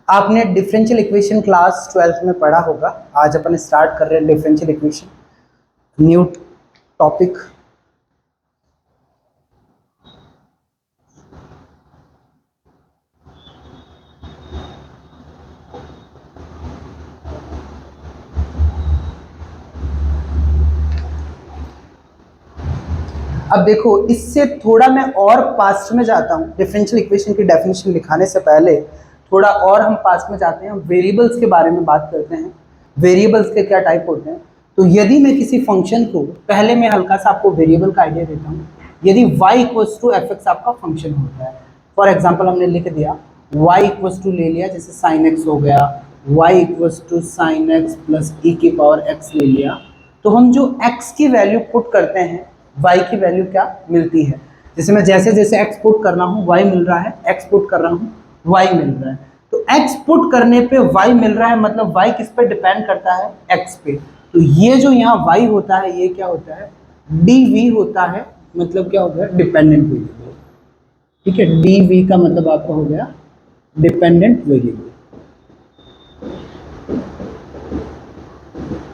आपने differential equation class 12th में पढ़ा होगा। आज अपन स्टार्ट कर रहे हैं डिफरेंशियल इक्वेशन न्यू टॉपिक। अब देखो, इससे थोड़ा मैं और पास्ट में जाता हूँ। डिफरेंशियल इक्वेशन की डेफिनेशन लिखाने से पहले थोड़ा और हम पास्ट में जाते हैं, वेरिएबल्स के बारे में बात करते हैं। वेरिएबल्स के क्या टाइप होते हैं। तो यदि मैं किसी फंक्शन को, पहले मैं हल्का सा आपको वेरिएबल का आइडिया देता हूँ। यदि y equals to F X आपका फंक्शन होता है, फॉर एग्जाम्पल हमने लिख दिया y इक्वल्स टू ले लिया, जैसे साइन एक्स हो गया, y equals to sine X plus E की पावर x ले लिया। तो हम जो x की वैल्यू पुट करते हैं y की वैल्यू क्या मिलती है। जैसे मैं जैसे जैसे x पुट कर रहा हूँ y मिल रहा है, x पुट कर रहा हूँ y मिल रहा है। तो x पुट करने पे y मिल रहा है, मतलब y किस पे डिपेंड करता है, x पे। तो ये जो यहाँ y होता है ये क्या होता है, dv होता है, मतलब क्या हो गया, डिपेंडेंट वेरिएबल। ठीक है, dv का मतलब आपका हो गया डिपेंडेंट वेरिएबल।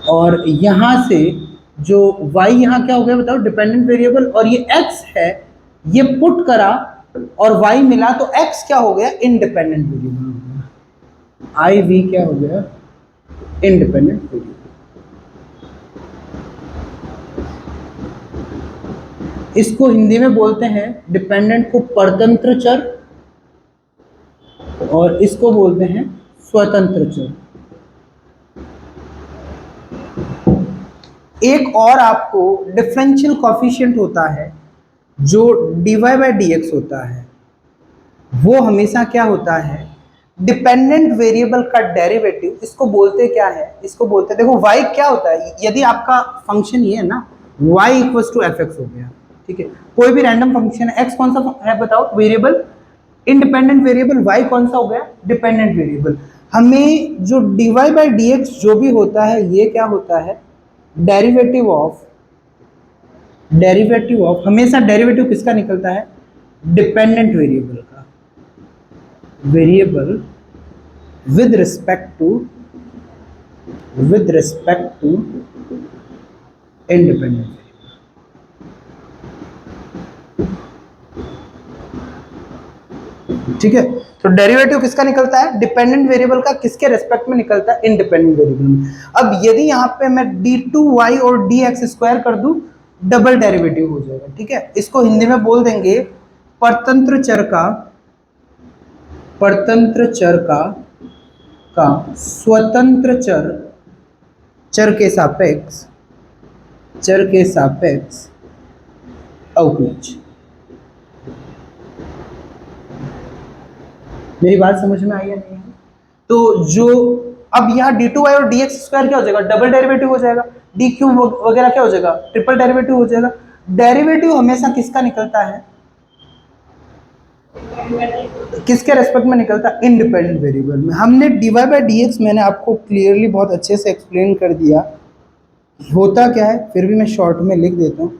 और यहां से जो y यहाँ क्या हो गया बताओ, डिपेंडेंट वेरिएबल। और ये x है, ये पुट करा और y मिला, तो x क्या हो गया, इंडिपेंडेंट वेरिएबल हो गया। iv क्या हो गया, इंडिपेंडेंट वेरिएबल। इसको हिंदी में बोलते हैं, डिपेंडेंट को परतंत्र चर और इसको बोलते हैं स्वतंत्र चर। एक और आपको डिफरेंशियल कोफिशिएंट होता है जो dy बाई dx होता है, वो हमेशा क्या होता है, डिपेंडेंट वेरिएबल का डेरिवेटिव। इसको बोलते क्या है, इसको बोलते, देखो y क्या होता है, यदि आपका फंक्शन ये है ना, y equals to F X हो गया, ठीक है, कोई भी रैंडम फंक्शन है, x कौन सा है बताओ, वेरिएबल, इंडिपेंडेंट वेरिएबल, y कौन सा हो गया, डिपेंडेंट वेरिएबल। हमें जो dy बाई dx जो भी होता है, ये क्या होता है, डेरिवेटिव ऑफ हमेशा डेरिवेटिव किसका निकलता है, डिपेंडेंट वेरिएबल का, variable with respect to independent. ठीक है, तो डेरिवेटिव किसका निकलता है, डिपेंडेंट वेरिएबल का, किसके रेस्पेक्ट में निकलता है, इंडिपेंडेंट वेरिएबल में। अब यदि यहाँ पे मैं d2y और dx स्क्वायर कर दूं, डबल डेरिवेटिव हो जाएगा। ठीक है, इसको हिंदी में बोल देंगे परतंत्र चर का स्वतंत्र चर के सापेक्ष अवकलज। मेरी बात समझ में आई या नहीं? तो जो अब यहाँ d2y और dx स्क्वायर क्या हो जाएगा, डबल डेरिवेटिव हो जाएगा, dq वगैरह क्या हो जाएगा, ट्रिपल डेरिवेटिव हो जाएगा। डेरिवेटिव हमेशा किसका निकलता है, किसके रेस्पेक्ट में निकलता है, इंडिपेंडेंट वेरिएबल में। हमने dy बाई dx मैंने आपको क्लियरली बहुत अच्छे से एक्सप्लेन कर दिया होता क्या है, फिर भी मैं शॉर्ट में लिख देता हूँ,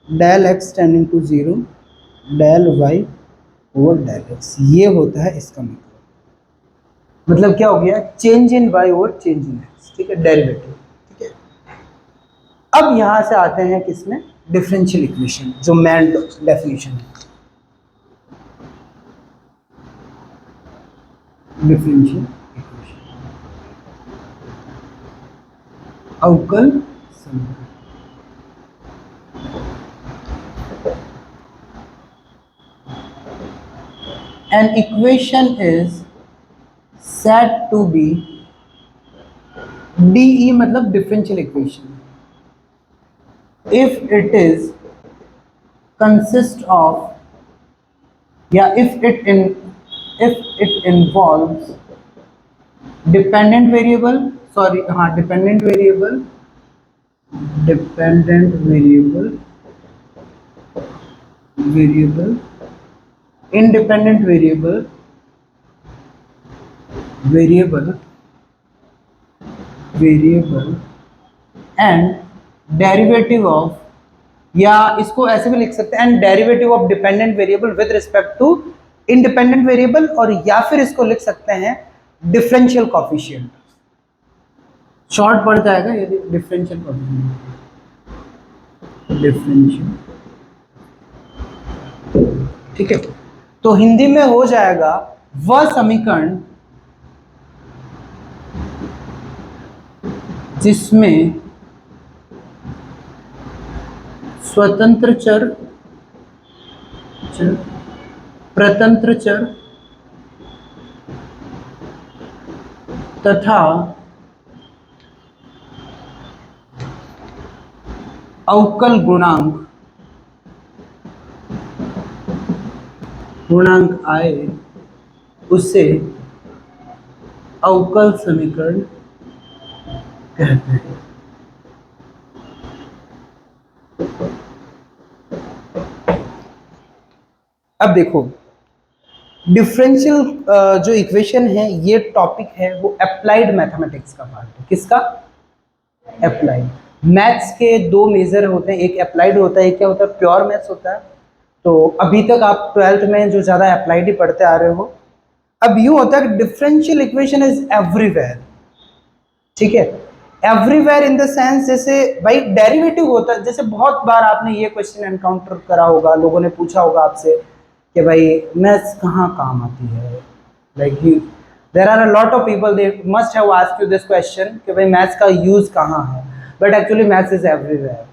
del x tending to 0 del y over del x, ये होता है इसका मतलब क्या हो गया, change in y over change in x। ठीक है, डेरिवेटिव। ठीक है, अब यहां से आते हैं किसमें, डिफरेंशियल इक्वेशन, जो मेन डेफिनेशन है डिफरेंशियल इक्वेशन, अवकल समीकरण। An equation is said to be DE मतलब differential equation if it is consist of या if it involves dependent variable independent variable and derivative of, या इसको ऐसे भी लिख सकते हैं, and derivative of dependent variable with respect to independent variable, और या फिर इसको लिख सकते हैं डिफरेंशियल कॉफिशिएंट, शॉर्ट पड़ जाएगा ये डिफरेंशियल कॉफिशिएंट, डिफरेंशियल, ठीक है। तो हिंदी में हो जाएगा वह समीकरण जिसमें स्वतंत्र चर, प्रतंत्र चर तथा अवकल गुणांक आए उसे अवकल समीकरण कहते हैं। अब देखो डिफरेंशियल जो इक्वेशन है, ये टॉपिक है वो अप्लाइड मैथमेटिक्स का पार्ट है। किसका? अप्लाइड। मैथ्स के दो मेजर होते हैं, एक अप्लाइड होता है, एक क्या होता है, प्योर मैथ्स होता है। तो अभी तक आप 12th में जो ज़्यादा अप्लाइड ही पढ़ते आ रहे हो। अब यूँ होता है कि डिफरेंशियल इक्वेशन इज एवरीवेयर, ठीक है। एवरीवेयर इन द सेंस, जैसे भाई डेरिवेटिव होता है, जैसे बहुत बार आपने ये क्वेश्चन एनकाउंटर करा होगा, लोगों ने पूछा होगा आपसे कि भाई मैथ्स कहाँ काम आती है, like there are a lot of people they must have asked you this question कि भाई मैथ्स का यूज कहाँ है, but actually maths is everywhere,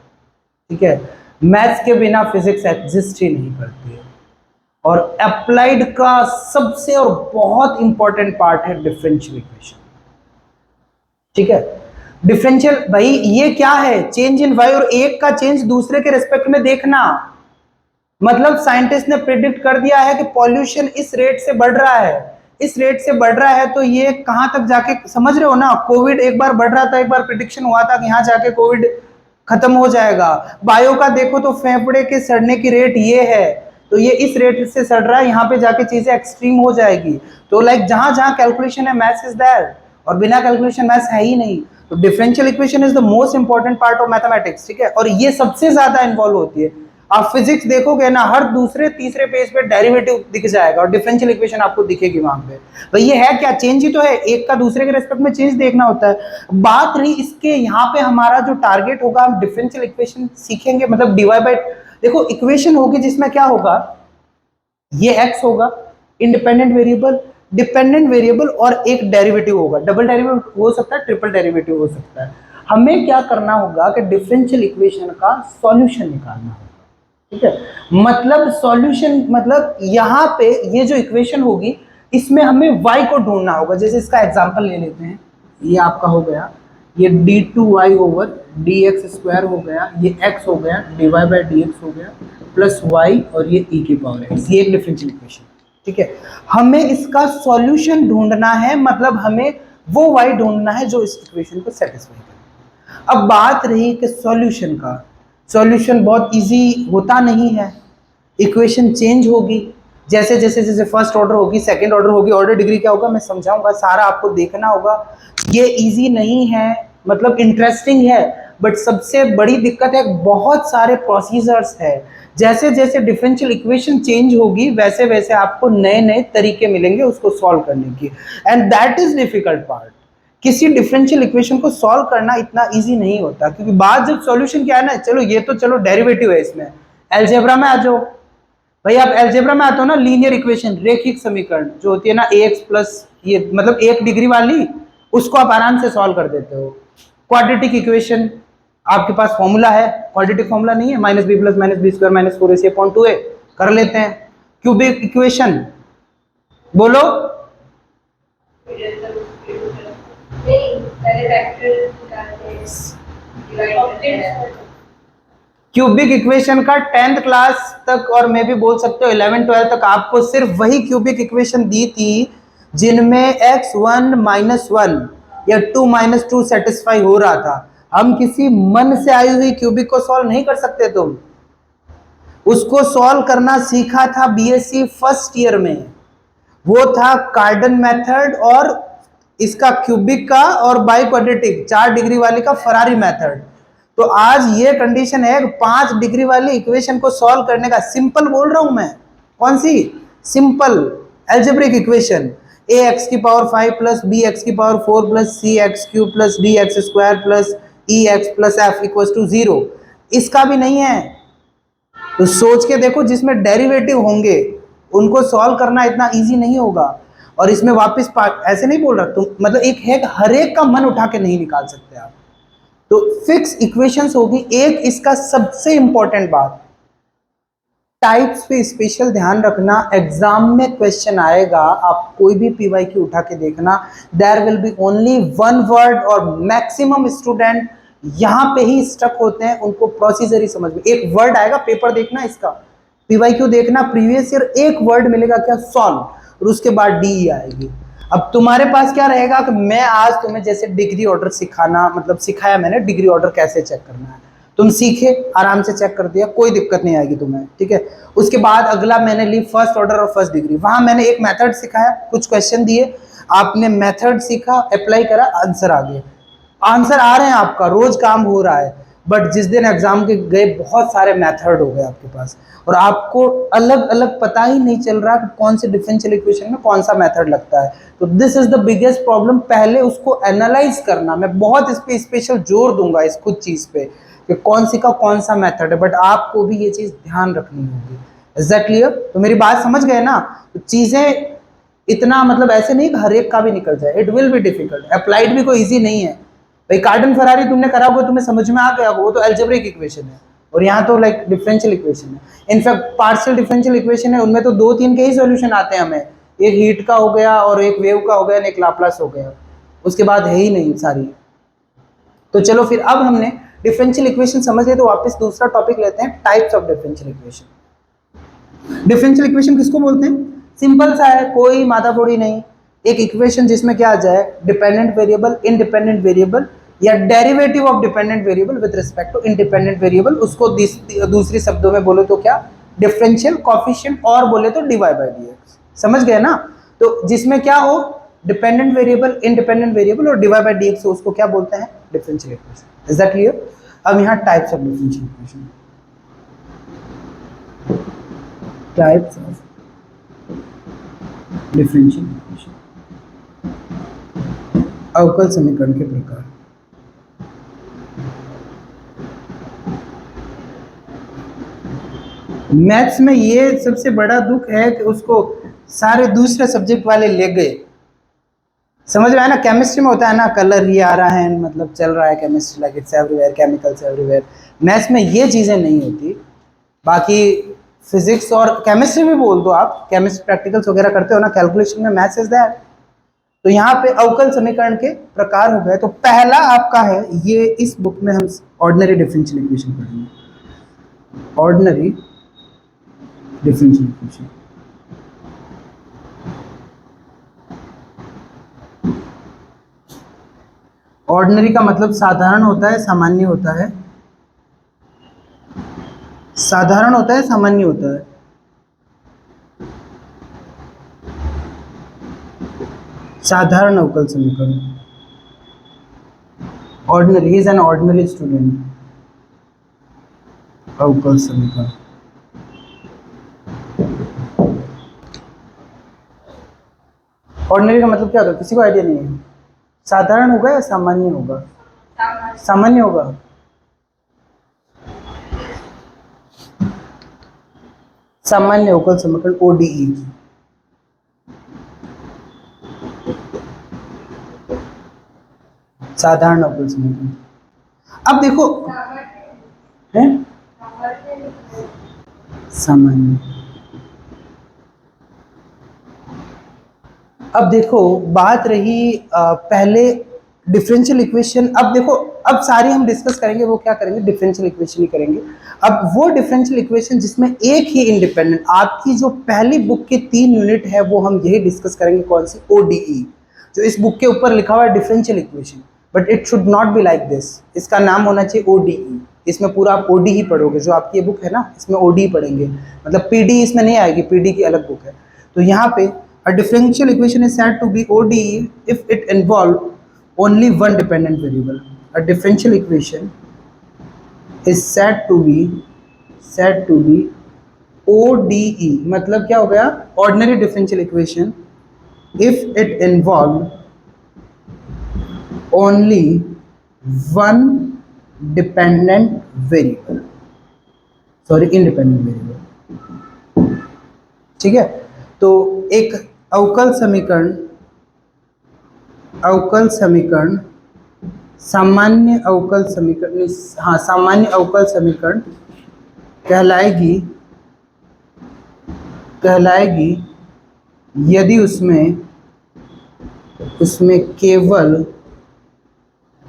ठीक है। मैथ्स के बिना फिजिक्स एग्जिस्ट ही नहीं करती है। और अप्लाइड का सबसे और बहुत इंपॉर्टेंट पार्ट है डिफरेंशियल इक्वेशन, ठीक है। डिफरेंशियल भाई ये क्या है, चेंज इन वाई, और एक का चेंज दूसरे के रिस्पेक्ट में देखना। मतलब साइंटिस्ट ने प्रिडिक्ट कर दिया है कि पॉल्यूशन इस रेट से बढ़ रहा है, इस रेट से बढ़ रहा है, तो ये कहां तक जाके, समझ रहे हो ना। कोविड एक बार बढ़ रहा था, एक बार प्रिडिक्शन हुआ था कि यहाँ जाके कोविड खत्म हो जाएगा। बायो का देखो तो फेफड़े के सड़ने की रेट ये है, तो ये इस रेट से सड़ रहा है, यहाँ पे जाके चीजें एक्सट्रीम हो जाएगी। तो लाइक जहां जहां कैलकुलेशन है मैथ्स इज देयर, और बिना कैलकुलेशन मैथ्स है ही नहीं। तो differential equation is the most important part of mathematics, ठीक है। और ये सबसे ज्यादा इन्वॉल्व होती है। आप फिजिक्स देखोगे ना, हर दूसरे तीसरे पेज पे डेरिवेटिव दिख जाएगा और डिफरेंशियल इक्वेशन आपको दिखेगी वहां पे। भाई ये है क्या, चेंज ही तो है, एक का दूसरे के रेस्पेक्ट में चेंज देखना होता है। बात रही इसके, यहाँ पे हमारा जो टारगेट होगा, हम डिफरेंशियल इक्वेशन सीखेंगे, मतलब डिवाइड बाय, देखो इक्वेशन होगी जिसमें क्या होगा, ये x होगा, इंडिपेंडेंट वेरिएबल, डिपेंडेंट वेरिएबल, और एक डेरिवेटिव होगा। डबल डेरिवेटिव हो सकता है, ट्रिपल डेरिवेटिव हो सकता है। हमें क्या करना होगा कि डिफरेंशियल इक्वेशन का सॉल्यूशन निकालना होगा, ठीक है। मतलब सॉल्यूशन, मतलब यहाँ पे ये जो इक्वेशन होगी इसमें हमें y को ढूंढना होगा। जैसे इसका एग्जांपल ले लेते हैं, ये आपका हो गया ये d2y ओवर dx स्क्वायर हो गया, ये x हो गया, dy बाई dx हो गया, प्लस y, और ये e की पावर x, ये एक डिफरेंशियल इक्वेशन, ठीक है। हमें इसका सॉल्यूशन ढूंढना है, मतलब हमें वो y ढूंढना है जो इस इक्वेशन को सेटिस्फाई करे। अब बात रही कि सॉल्यूशन का, सॉल्यूशन बहुत इजी होता नहीं है। इक्वेशन चेंज होगी, जैसे जैसे जैसे फर्स्ट ऑर्डर होगी, सेकंड ऑर्डर होगी, ऑर्डर डिग्री क्या होगा मैं समझाऊंगा, सारा आपको देखना होगा। ये इजी नहीं है, मतलब इंटरेस्टिंग है, बट सबसे बड़ी दिक्कत है बहुत सारे प्रोसीजर्स है। जैसे जैसे डिफरेंशियल इक्वेशन चेंज होगी वैसे वैसे आपको नए नए तरीके मिलेंगे उसको सॉल्व करने की, and that is difficult part. किसी डिफरेंशियल इक्वेशन को सॉल्व करना इतना इजी नहीं होता, क्योंकि बात जब सॉल्यूशन क्या है ना, चलो ये तो चलो डेरिवेटिव है, इसमें अलजेब्रा में आ जाओ भाई। आप अलजेब्रा में आते हो ना, लीनियर इक्वेशन, रेखिक समीकरण जो होती है ना, ax प्लस ये मतलब 1 डिग्री वाली, उसको आप आराम से सॉल्व कर देते हो। क्वाड्रेटिक इक्वेशन आपके पास फॉर्मूला है, क्वाड्रेटिक फॉर्मूला नहीं है, minus B plus minus B square minus 4ac upon 2a, कर लेते हैं। क्यूबिक इक्वेशन बोलो, क्यूबिक इक्वेशन का 10th क्लास तक, और मैं भी बोल सकते हो 11 12 तक, आपको सिर्फ वही क्यूबिक इक्वेशन दी थी जिनमें x1 -1 या 2 -2 सेटिस्फाई हो रहा था। हम किसी मन से आई हुई क्यूबिक को सॉल्व नहीं कर सकते, तुम उसको सॉल्व करना सीखा था बीएससी फर्स्ट ईयर में, वो था कार्डन मेथड, और इसका क्यूबिक का और बाई क्वाड्रेटिक 4 डिग्री वाले का फरारी मेथड। तो आज ये कंडीशन है 5 डिग्री वाली इक्वेशन को सॉल्व करने का, सिंपल बोल रहा हूं मैं, कौन सी, simple algebraic equation, A X की पावर 5 प्लस बी एक्स की power 4 plus C X cube plus D X square plus E X plus F equal to 0, इसका भी नहीं है। तो सोच के देखो, जिसमें डेरिवेटिव होंगे उनको सॉल्व करना इतना इजी नहीं होगा। और इसमें वापस ऐसे नहीं बोल रहा तुम, मतलब एक है हर एक का मन उठा के नहीं निकाल सकते आप। तो फिक्स इक्वेशंस होगी एक। इसका सबसे इंपॉर्टेंट बात, टाइप्स पे स्पेशल ध्यान रखना, एग्जाम में क्वेश्चन आएगा, आप कोई भी पीवाईक्यू उठा के देखना, there will be only one word और मैक्सिमम स्टूडेंट यहां पे ही स्टक होते हैं, उनको प्रोसीजर ही समझ में। एक वर्ड आएगा, पेपर देखना इसका, पीवाईक्यू देखना, प्रीवियस ईयर एक वर्ड मिलेगा क्या, सॉल्व, और उसके बाद डी आएगी। अब तुम्हारे पास क्या रहेगा कि मैं आज तुम्हें जैसे डिग्री ऑर्डर सिखाना, मतलब सिखाया मैंने डिग्री ऑर्डर कैसे चेक करना है, तुम सीखे, आराम से चेक कर दिया, कोई दिक्कत नहीं आएगी तुम्हें, ठीक है। उसके बाद अगला मैंने ली फर्स्ट ऑर्डर और फर्स्ट डिग्री, वहां मैंने एक मेथड सिखाया, कुछ क्वेश्चन दिए, आपने मेथड सीखा, अप्लाई करा, आंसर आ गए, आंसर आ रहे हैं, आपका रोज काम हो रहा है। बट जिस दिन एग्जाम के गए बहुत सारे मेथड हो गए आपके पास, और आपको अलग अलग पता ही नहीं चल रहा कि कौन से डिफरेंशियल इक्वेशन में कौन सा मेथड लगता है। तो this is the biggest problem, पहले उसको एनालाइज करना। मैं बहुत इस पे स्पेशल जोर दूंगा इस कुछ चीज पे कि कौन सी का कौन सा मेथड है, बट आपको भी ये चीज ध्यान रखनी होगी। Is that clear? तो मेरी बात समझ गए ना? तो चीजें इतना मतलब ऐसे नहीं कि हर एक का भी निकल जाए, it will be difficult. Applied भी कोई इजी नहीं है भाई। कार्डन फरारी तुमने करा होगा, तुम्हें समझ में आ गया, वो तो एल्जेब्रिक इक्वेशन है, और यहाँ तो लाइक डिफरेंशियल इक्वेशन है। इनफैक्ट पार्शियल डिफरेंशियल इक्वेशन है, उनमें तो 2-3 के ही सॉल्यूशन आते हैं हमें, एक हीट का हो गया और एक वेव का हो गया, एक लाप्लास हो गया, उसके बाद है ही नहीं सारी। तो चलो फिर, अब हमने डिफरेंशियल इक्वेशन समझ लिया, तो वापस दूसरा टॉपिक लेते हैं, types of differential equation. Differential equation किसको बोलते हैं? सिंपल सा है, कोई माथाफोड़ी नहीं, एक इक्वेशन जिसमें क्या आ जाए, डिपेंडेंट वेरिएबल, इंडिपेंडेंट वेरिएबल, या derivative of dependent variable with respect to independent variable, उसको दूसरी शब्दों में बोले तो क्या, डिफरेंशियल कोएफिशिएंट, और बोले तो dy बाई dx। समझ गए ना? तो जिसमें क्या हो, डिपेंडेंट वेरिएबल, इंडिपेंडेंट वेरिएबल और dy बाई dx, से उसको क्या बोलते हैं, differential equation. Is that clear? अब यहाँ types of differential equation, types of differential equation, अवकल समीकरण के प्रकार। मैथ्स में ये सबसे बड़ा दुख है कि उसको सारे दूसरे सब्जेक्ट वाले ले गए। समझ में आया ना? केमिस्ट्री में होता है ना, कलर ये आ रहा है, मतलब चल रहा है chemistry, like it's everywhere, chemicals everywhere. Maths में ये चीज़ें नहीं होती। बाकी फिजिक्स और केमिस्ट्री भी बोल दो आप, केमिस्ट्री प्रैक्टिकल्स वगैरह करते हो ना, कैलकुलेशन में मैथ्स इज दैट। तो यहाँ पे अवकल समीकरण के प्रकार हो गए। तो पहला आपका है ये, इस बुक में हम ऑर्डिनरी डिफरेंशियल इक्वेशन पढ़ेंगे, ऑर्डिनरी डिफरेंशियल इक्वेशन। ऑर्डिनरी का मतलब साधारण होता है, सामान्य होता है, साधारण होता है, सामान्य होता है। साधारण अवकल समीकरण, ordinary, he is an ordinary student. अवकल समीकरण, ऑर्डिनरी का मतलब क्या होता है, किसी को आइडिया नहीं है? साधारण होगा या सामान्य होगा? सामान्य होगा। सामान्य अवकल समीकरण, ODE। साधारण अवकल समीकरण। अब देखो है सामान्य। अब देखो बात रही पहले डिफरेंशियल इक्वेशन। अब देखो, अब सारी हम डिस्कस करेंगे, वो क्या करेंगे, डिफरेंशियल इक्वेशन ही करेंगे। अब वो डिफरेंशियल इक्वेशन जिसमें एक ही इंडिपेंडेंट, आपकी जो पहली बुक के 3 यूनिट है वो हम यही डिस्कस करेंगे, कौन सी, ODE। जो इस बुक के ऊपर लिखा हुआ है differential equation, but it should not be like this, इसका नाम होना चाहिए ODE। इसमें पूरा आप OD ही पढ़ोगे, जो आपकी ये बुक है ना, इसमें OD पढ़ेंगे, मतलब PD इसमें नहीं आएगी, PD की अलग बुक है। तो यहाँ पे a differential equation is said to be ODE if it involve only one dependent variable. A differential equation is said to be ODE, मतलब क्या हो गया, ordinary differential equation if it involve only one dependent variable, sorry independent variable. ठीक है, तो एक अवकल समीकरण, अवकल समीकरण, सामान्य अवकल समीकरण, हाँ सामान्य अवकल समीकरण कहलाएगी यदि उसमें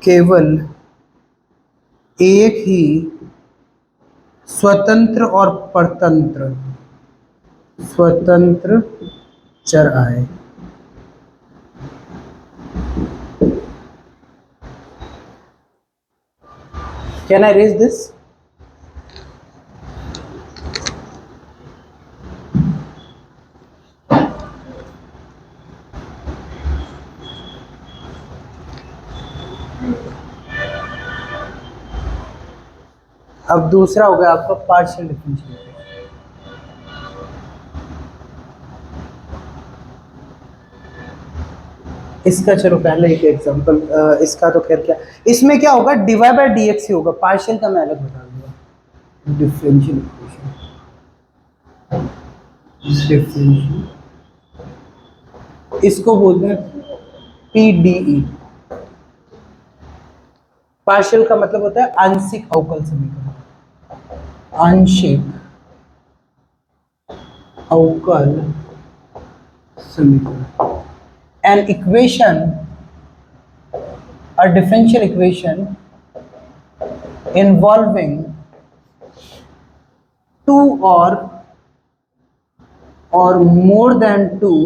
केवल एक ही स्वतंत्र और स्वतंत्र चर आए। Can I raise this? अब दूसरा हो गया आपका पार्शियल डिफरेंशियल। इसका चलो पहले एक एग्जांपल, इसका तो खैर क्या, इसमें क्या होगा, dy बाय dx ही होगा, पार्शियल का मैं अलग बता दूंगा। डिफरेंशियल इक्वेशन, इसको बोलते हैं PDE। पार्शियल का मतलब होता है आंशिक अवकल समीकरण, आंशिक अवकल समीकरण। An equation, a differential equation involving two or more than two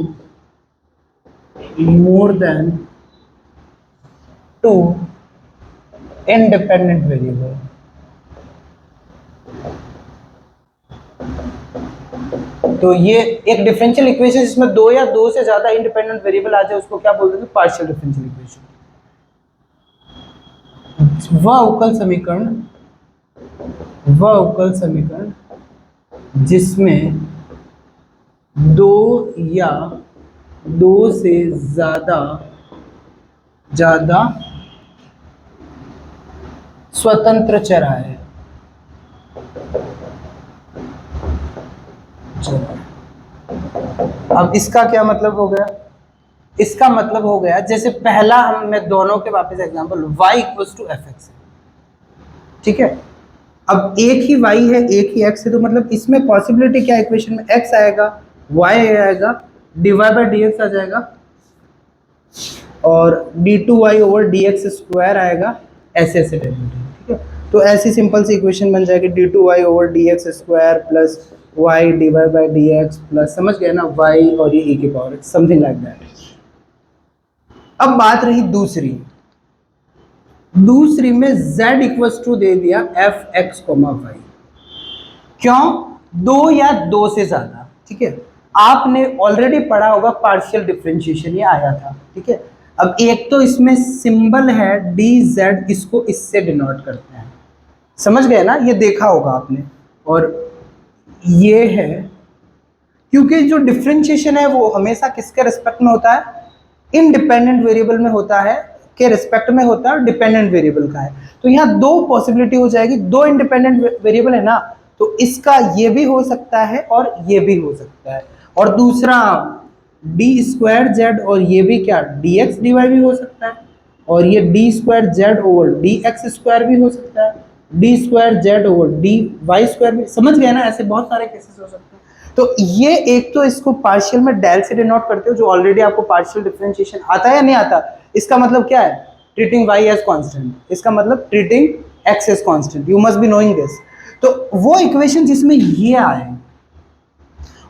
independent variable। तो ये एक डिफरेंशियल इक्वेशन जिसमें दो या दो से ज्यादा इंडिपेंडेंट वेरिएबल आ जाए उसको क्या बोलते हैं, पार्शियल डिफरेंशियल इक्वेशन। वह अवकल समीकरण जिसमें दो या दो से ज्यादा स्वतंत्र चर आए। अब इसका क्या मतलब हो गया, इसका मतलब हो गया जैसे पहला मैं दोनों के वापस example y equals to fx है, ठीक है। अब एक ही y है एक ही x है, तो मतलब इसमें पॉसिबिलिटी क्या, इक्वेशन में x आएगा y आएगा dy बाय dx आ जाएगा और d2y ओवर dx स्क्वायर आएगा, ऐसे ऐसे डेरिवेटिव, ठीक है। तो ऐसी सिंपल सी इक्वेशन बन जाएगी d2y over dx square plus y dy by dx plus, समझ गए ना, y और ये e की पावर समथिंग लाइक दैट। अब बात रही दूसरी में z इक्वल्स टू दे दिया fx, y। क्यों, दो या दो से ज्यादा, ठीक है। आपने ऑलरेडी पढ़ा होगा पार्शियल डिफरेंशिएशन, ये आया था, ठीक है। अब एक तो इसमें सिंबल है dz, इसको इससे डिनोट करते हैं, समझ गए ना, ये देखा होगा आपने। और ये है क्योंकि जो डिफरेंशिएशन है वो हमेशा किसके रिस्पेक्ट में होता है, इंडिपेंडेंट वेरिएबल में होता है, के रिस्पेक्ट में होता है, डिपेंडेंट वेरिएबल का है। तो यहाँ दो पॉसिबिलिटी हो जाएगी, दो इंडिपेंडेंट वेरिएबल है ना, तो इसका ये भी हो सकता है और ये भी हो सकता है। और दूसरा डी स्क्वायर जेड और ये भी क्या डी एक्स डी वाई भी हो सकता है, और ये D square Z over D X square भी हो सकता है, D square Z over D Y square भी, समझ गए ना, ऐसे बहुत सारे केसेस हो सकते हैं। तो ये एक तो इसको पार्शियल में डेल से डिनोट करते हो, जो ऑलरेडी आपको पार्शियल डिफरेंशिएशन आता है या नहीं आता, इसका मतलब क्या है, ट्रीटिंग y एज कांस्टेंट, इसका मतलब treating x as constant, you must be knowing this. तो वो इक्वेशन जिसमें ये आए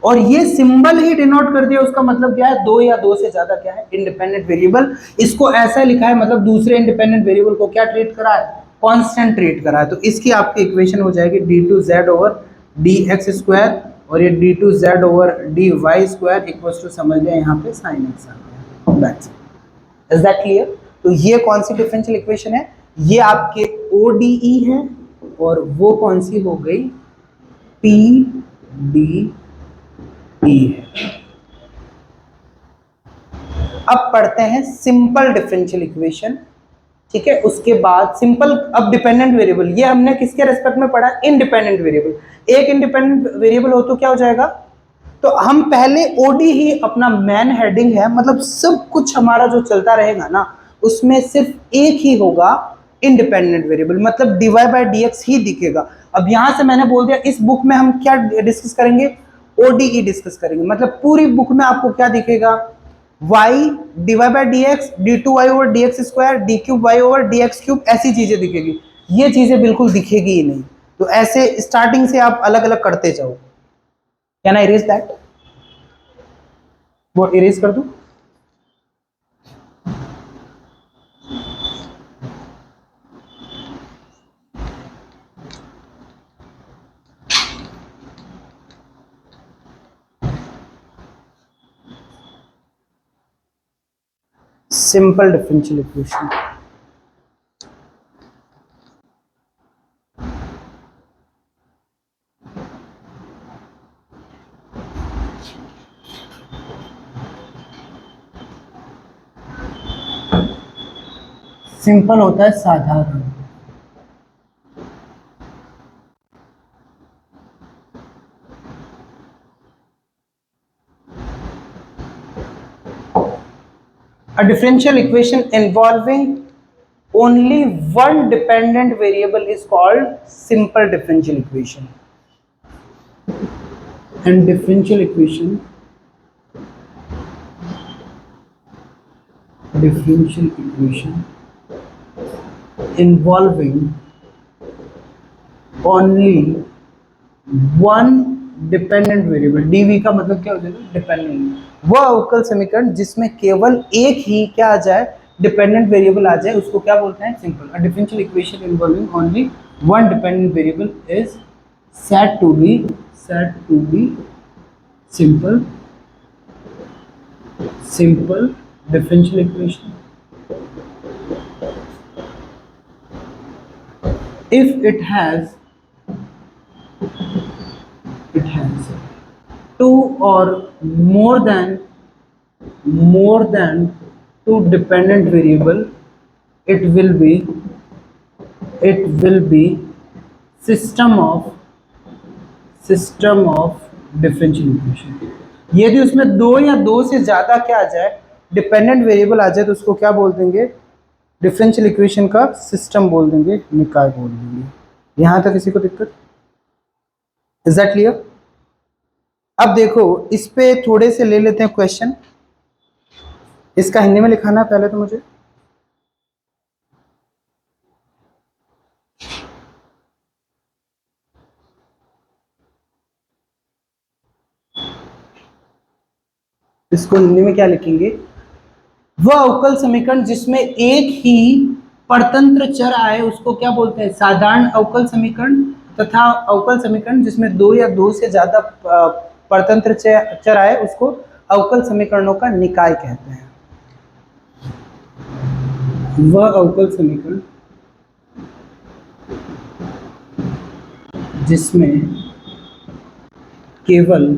और ये सिंबल ही डिनोट कर दिया, उसका मतलब क्या है, दो या दो से ज्यादा क्या है, इंडिपेंडेंट वेरिएबल। इसको ऐसा लिखा है मतलब दूसरे इंडिपेंडेंट वेरिएबल को क्या ट्रीट करा है, कांस्टेंट ट्रीट करा है। तो इसकी आपकी इक्वेशन हो जाएगी d2z ओवर dx स्क्वायर और ये d2z over dy square equals to, समझ लें यहाँ पे sin x आ गया। That's it, is that clear. तो ये कौन सी डिफरेंशियल इक्वेशन है, ये आपके ODE है और वो कौन सी हो गई, PDE है। अब पढ़ते हैं सिंपल डिफरेंशियल इक्वेशन, ठीक है। उसके बाद सिंपल, अब डिपेंडेंट वेरिएबल, ये हमने किसके रेस्पेक्ट में पढ़ा, इंडिपेंडेंट वेरिएबल। एक इंडिपेंडेंट वेरिएबल हो तो क्या हो जाएगा, तो हम पहले ओडी ही अपना मैन हेडिंग है, मतलब सब कुछ हमारा जो चलता रहेगा ना उसमें सिर्फ एक ही होगा इंडिपेंडेंट वेरिएबल, मतलब dy बाय dx ही दिखेगा। अब यहां से मैंने बोल दिया इस बुक में हम क्या डिस्कस करेंगे, ओडीई डिस्कस करेंगे, मतलब पूरी बुक में आपको क्या दिखेगा, y dy by dx, d2y over dx square, d cube y over dx cube, ऐसी चीजें दिखेगी। ये चीजें बिल्कुल दिखेगी ही नहीं। तो ऐसे स्टार्टिंग से आप अलग अलग करते जाओ। कैन आई इरेज दैट, वो इरेज कर दूं। सिंपल डिफरेंशियल इक्वेशन, सिंपल होता है साधारण। A differential equation involving only one dependent variable is called simple differential equation. And differential equation involving only one dependent variable, DV का मतलब क्या हो जाएगा, डिपेंडेंट, वो अवकल समीकरण जिसमें केवल एक ही क्या आ जाए, डिपेंडेंट वेरिएबल आ जाए, उसको क्या बोलते हैं, simple. A differential equation involving only one dependent variable is said to be simple differential equation if it has two or more than two dependent variable, it will be system of differential equation. यदि उसमें दो या दो से ज्यादा क्या आ जाए, डिपेंडेंट वेरिएबल आ जाए, तो उसको क्या बोल देंगे, डिफरेंशियल इक्वेशन का सिस्टम बोल देंगे, निकाय बोल देंगे। यहां तक किसी को दिक्कत, इज दैट क्लियर। अब देखो इस पे थोड़े से ले लेते हैं क्वेश्चन। इसका हिंदी में लिखाना पहले तो मुझे, इसको हिंदी में क्या लिखेंगे, वह अवकल समीकरण जिसमें एक ही परतंत्र चर आए उसको क्या बोलते हैं, साधारण अवकल समीकरण, तथा अवकल समीकरण जिसमें दो या दो से ज्यादा परतंत्र चर आए उसको अवकल समीकरणों का निकाय कहते हैं। वह अवकल समीकरण जिसमें केवल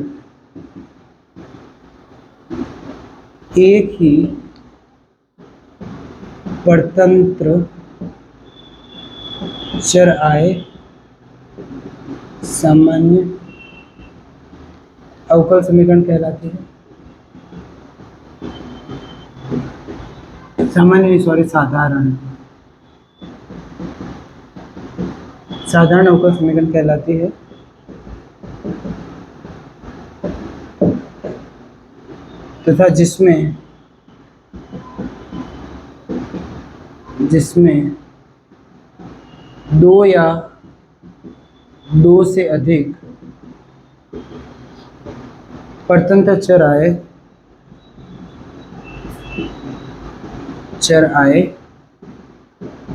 एक ही परतंत्र चर आए, सामान्य अवकल समीकरण कहलाते हैं। सामान्य सॉरी साधारण अवकल समीकरण कहलाती है। तथा जिसमें दो या दो से अधिक परतंत्र चर आए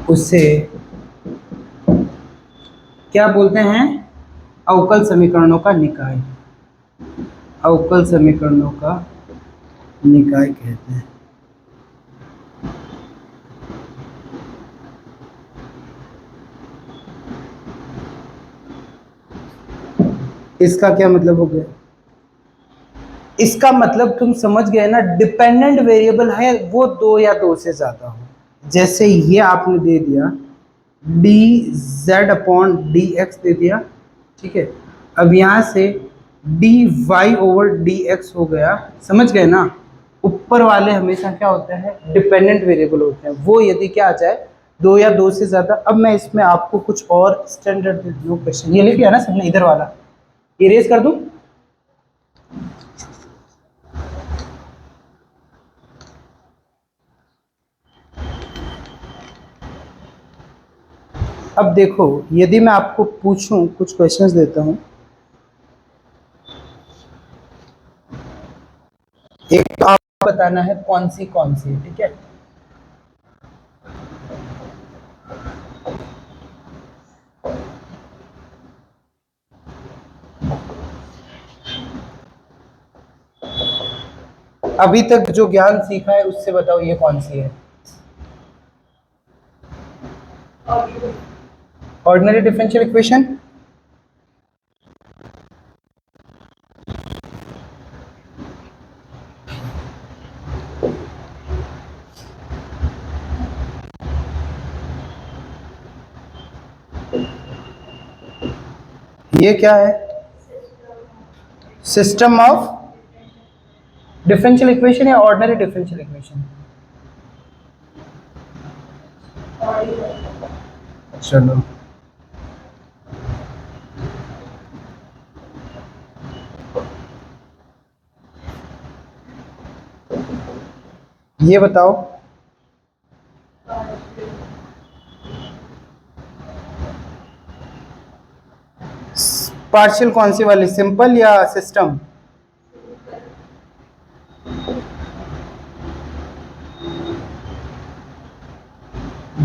उसे क्या बोलते हैं, अवकल समीकरणों का निकाय, अवकल समीकरणों का निकाय कहते हैं। इसका क्या मतलब हो गया, इसका मतलब तुम समझ गए ना, डिपेंडेंट वेरिएबल है वो दो या दो से ज्यादा हो। जैसे ये आपने दे दिया D Z upon D X दे दिया, ठीक है। अब यहाँ से D Y over D X हो गया, समझ गए ना। ऊपर वाले हमेशा क्या होते हैं, डिपेंडेंट वेरिएबल होते हैं, वो यदि क्या आ जाए दो या दो से ज्यादा। अब मैं इसमें आपको कुछ और स्टैंडर्ड दे दूँ क्वेश्चन, ये लिख लिया ना सबने इधर वाला, इरेज कर दूं। अब देखो, यदि मैं आपको पूछूं, कुछ क्वेश्चंस देता हूं। एक तो आप बताना है कौन सी, ठीक है। अभी तक जो ज्ञान सीखा है उससे बताओ ये कौन सी है। Ordinary differential equation. ये क्या है, सिस्टम ऑफ डिफरेंशियल इक्वेशन या ऑर्डिनरी डिफरेंशियल इक्वेशन। चलो ये बताओ, पार्शियल कौन सी वाली, सिंपल या system.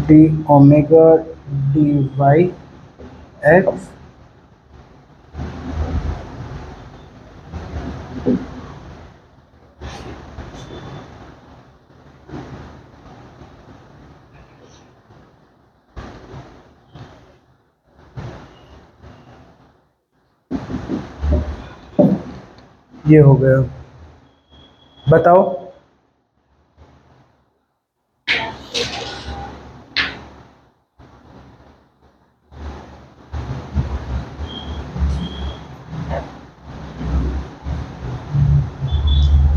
D omega D Y X ये हो गया। बताओ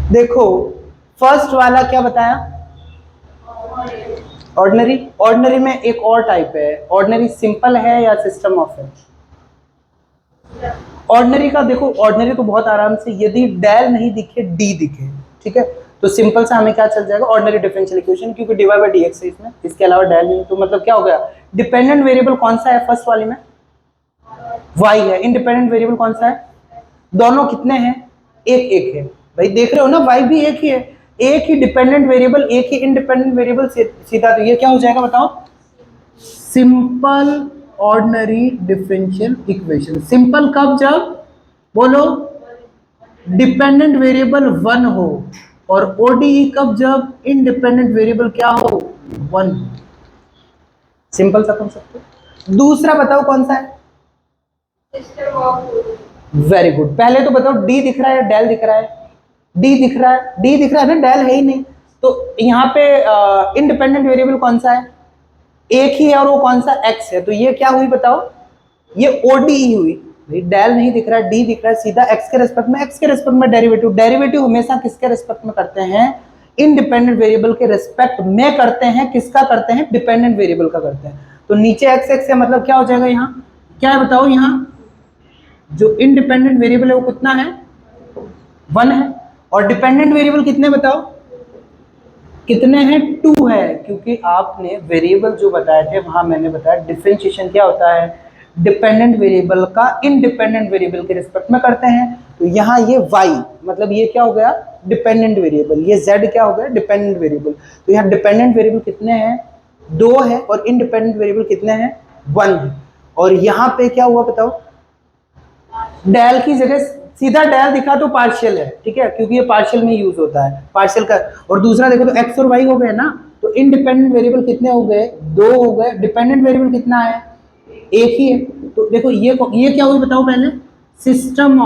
देखो, फर्स्ट वाला क्या बताया, ऑर्डिनरी। ऑर्डिनरी में एक और टाइप है, ऑर्डिनरी सिंपल है या सिस्टम ऑफ है। ऑर्डिनरी का देखो, ऑर्डिनरी को बहुत आराम से, यदि डेल नहीं दिखे डी दिखे, ठीक है, तो सिंपल से हमें क्या चल जाएगा, ऑर्डिनरी डिफरेंशियल इक्वेशन, क्योंकि डिवाई बाय डीएक्स है इसमें, इसके अलावा डेल नहीं। तो मतलब क्या हो गया, डिपेंडेंट वेरिएबल कौन सा है फर्स्ट वाले में, वाई है। इंडिपेंडेंट वेरिएबल कौन सा है, दोनों कितने हैं, एक एक है। भाई देख रहे हो ना, वाई भी एक ही है, एक ही डिपेंडेंट वेरिएबल, एक ही इंडिपेंडेंट वेरिएबल, सीधा। तो ये क्या हो जाएगा बताओ, simple ordinary differential equation. Simple कब, जब बोलो डिपेंडेंट वेरिएबल वन हो, और ओडीई कब, जब इंडिपेंडेंट वेरिएबल क्या हो, वन। सिंपल सा कॉन्सेप्ट। दूसरा बताओ कौन सा है, वेरी गुड। पहले तो बताओ डी दिख रहा है या डेल दिख रहा है, डी दिख रहा है, डी दिख रहा है ना, डेल है ही नहीं। तो यहाँ पे इंडिपेंडेंट वेरिएबल कौन सा है, एक ही है, और वो कौन सा, एक्स है। तो ये क्या हुई बताओ, ये ओडीई हुई। भाई डेल नहीं दिख रहा है, डी दिख रहा है, सीधा एक्स के रेस्पेक्ट में, एक्स के रेस्पेक्ट में डेरिवेटिव। डेरिवेटिव हमेशा किसके रेस्पेक्ट में करते हैं, इंडिपेंडेंट वेरिएबल के रेस्पेक्ट में करते हैं। किसका करते हैं, डिपेंडेंट वेरिएबल का करते हैं। तो नीचे एक्स एक्स है, मतलब क्या हो जाएगा, यहाँ क्या है बताओ, यहाँ जो इंडिपेंडेंट वेरिएबल है वो कितना है, वन है। और डिपेंडेंट वेरिएबल कितने बताओ, कितने हैं, टू है। क्योंकि आपने वेरिएबल जो बताए थे वहां मैंने बताया डिफरेंशिएशन क्या होता है, डिपेंडेंट वेरिएबल का इंडिपेंडेंट वेरिएबल के रिस्पेक्ट में करते हैं। तो यहाँ ये y, मतलब ये क्या हो गया, डिपेंडेंट वेरिएबल, ये z क्या हो गया, डिपेंडेंट वेरिएबल। तो यहाँ डिपेंडेंट वेरिएबल कितने हैं, दो है, और इंडिपेंडेंट वेरिएबल कितने हैं, वन है। और यहाँ पे क्या हुआ बताओ, डेल की जगह सीधा डेल दिखा तो पार्शियल है, ठीक है, क्योंकि ये पार्शियल में यूज होता है, पार्शियल का। और दूसरा देखो तो एक्स और वाई हो गए ना, तो इंडिपेंडेंट वेरिएबल कितने हो गए, दो हो गए। डिपेंडेंट वेरिएबल कितना है, एक ही है। तो देखो ये क्या हुई बताओ पहले, सिस्टम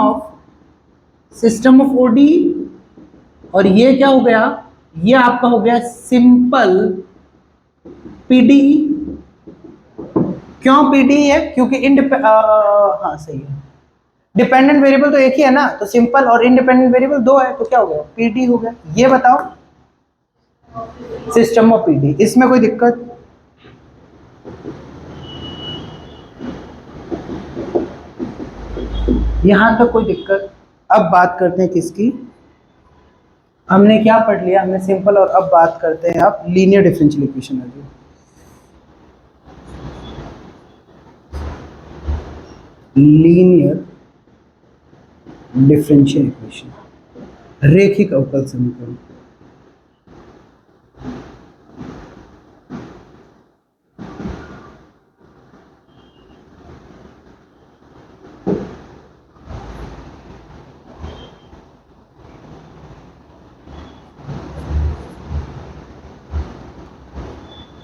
ऑफ ओडी और ये क्या हो गया, ये आपका हो गया सिंपल पीडीई। क्यों पीडीई है, क्योंकि हाँ सही है, डिपेंडेंट वेरिएबल तो एक ही है ना, तो सिंपल और इंडिपेंडेंट वेरिएबल दो है, तो क्या हो गया, पीडी हो गया। ये बताओ सिस्टम ऑफ पीडी, इसमें कोई दिक्कत? यहां तक कोई दिक्कत? अब बात करते हैं किसकी, हमने क्या पढ़ लिया, हमने सिंपल, और अब बात करते हैं अब linear differential equation. Linear differential equation, रेखिक अवकल समीकरण।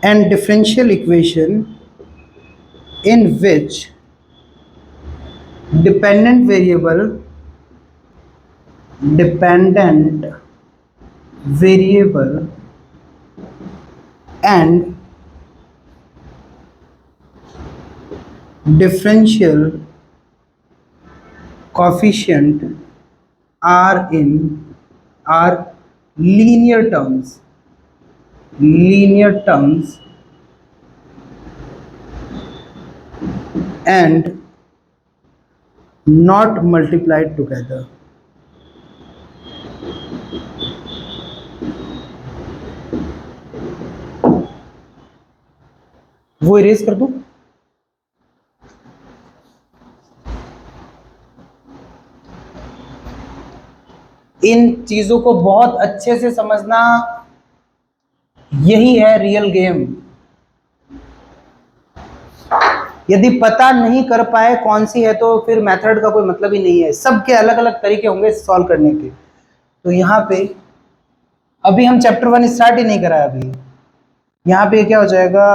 And differential equation in which dependent variable and differential coefficient are linear terms and not multiplied together. वो इरेज कर दूं? इन चीजों को बहुत अच्छे से समझना, यही है रियल गेम। यदि पता नहीं कर पाए कौन सी है तो फिर मेथड का कोई मतलब ही नहीं है, सबके अलग अलग तरीके होंगे सॉल्व करने के। तो यहाँ पे अभी हम चैप्टर 1 स्टार्ट ही नहीं करा है। अभी यहाँ पे क्या हो जाएगा,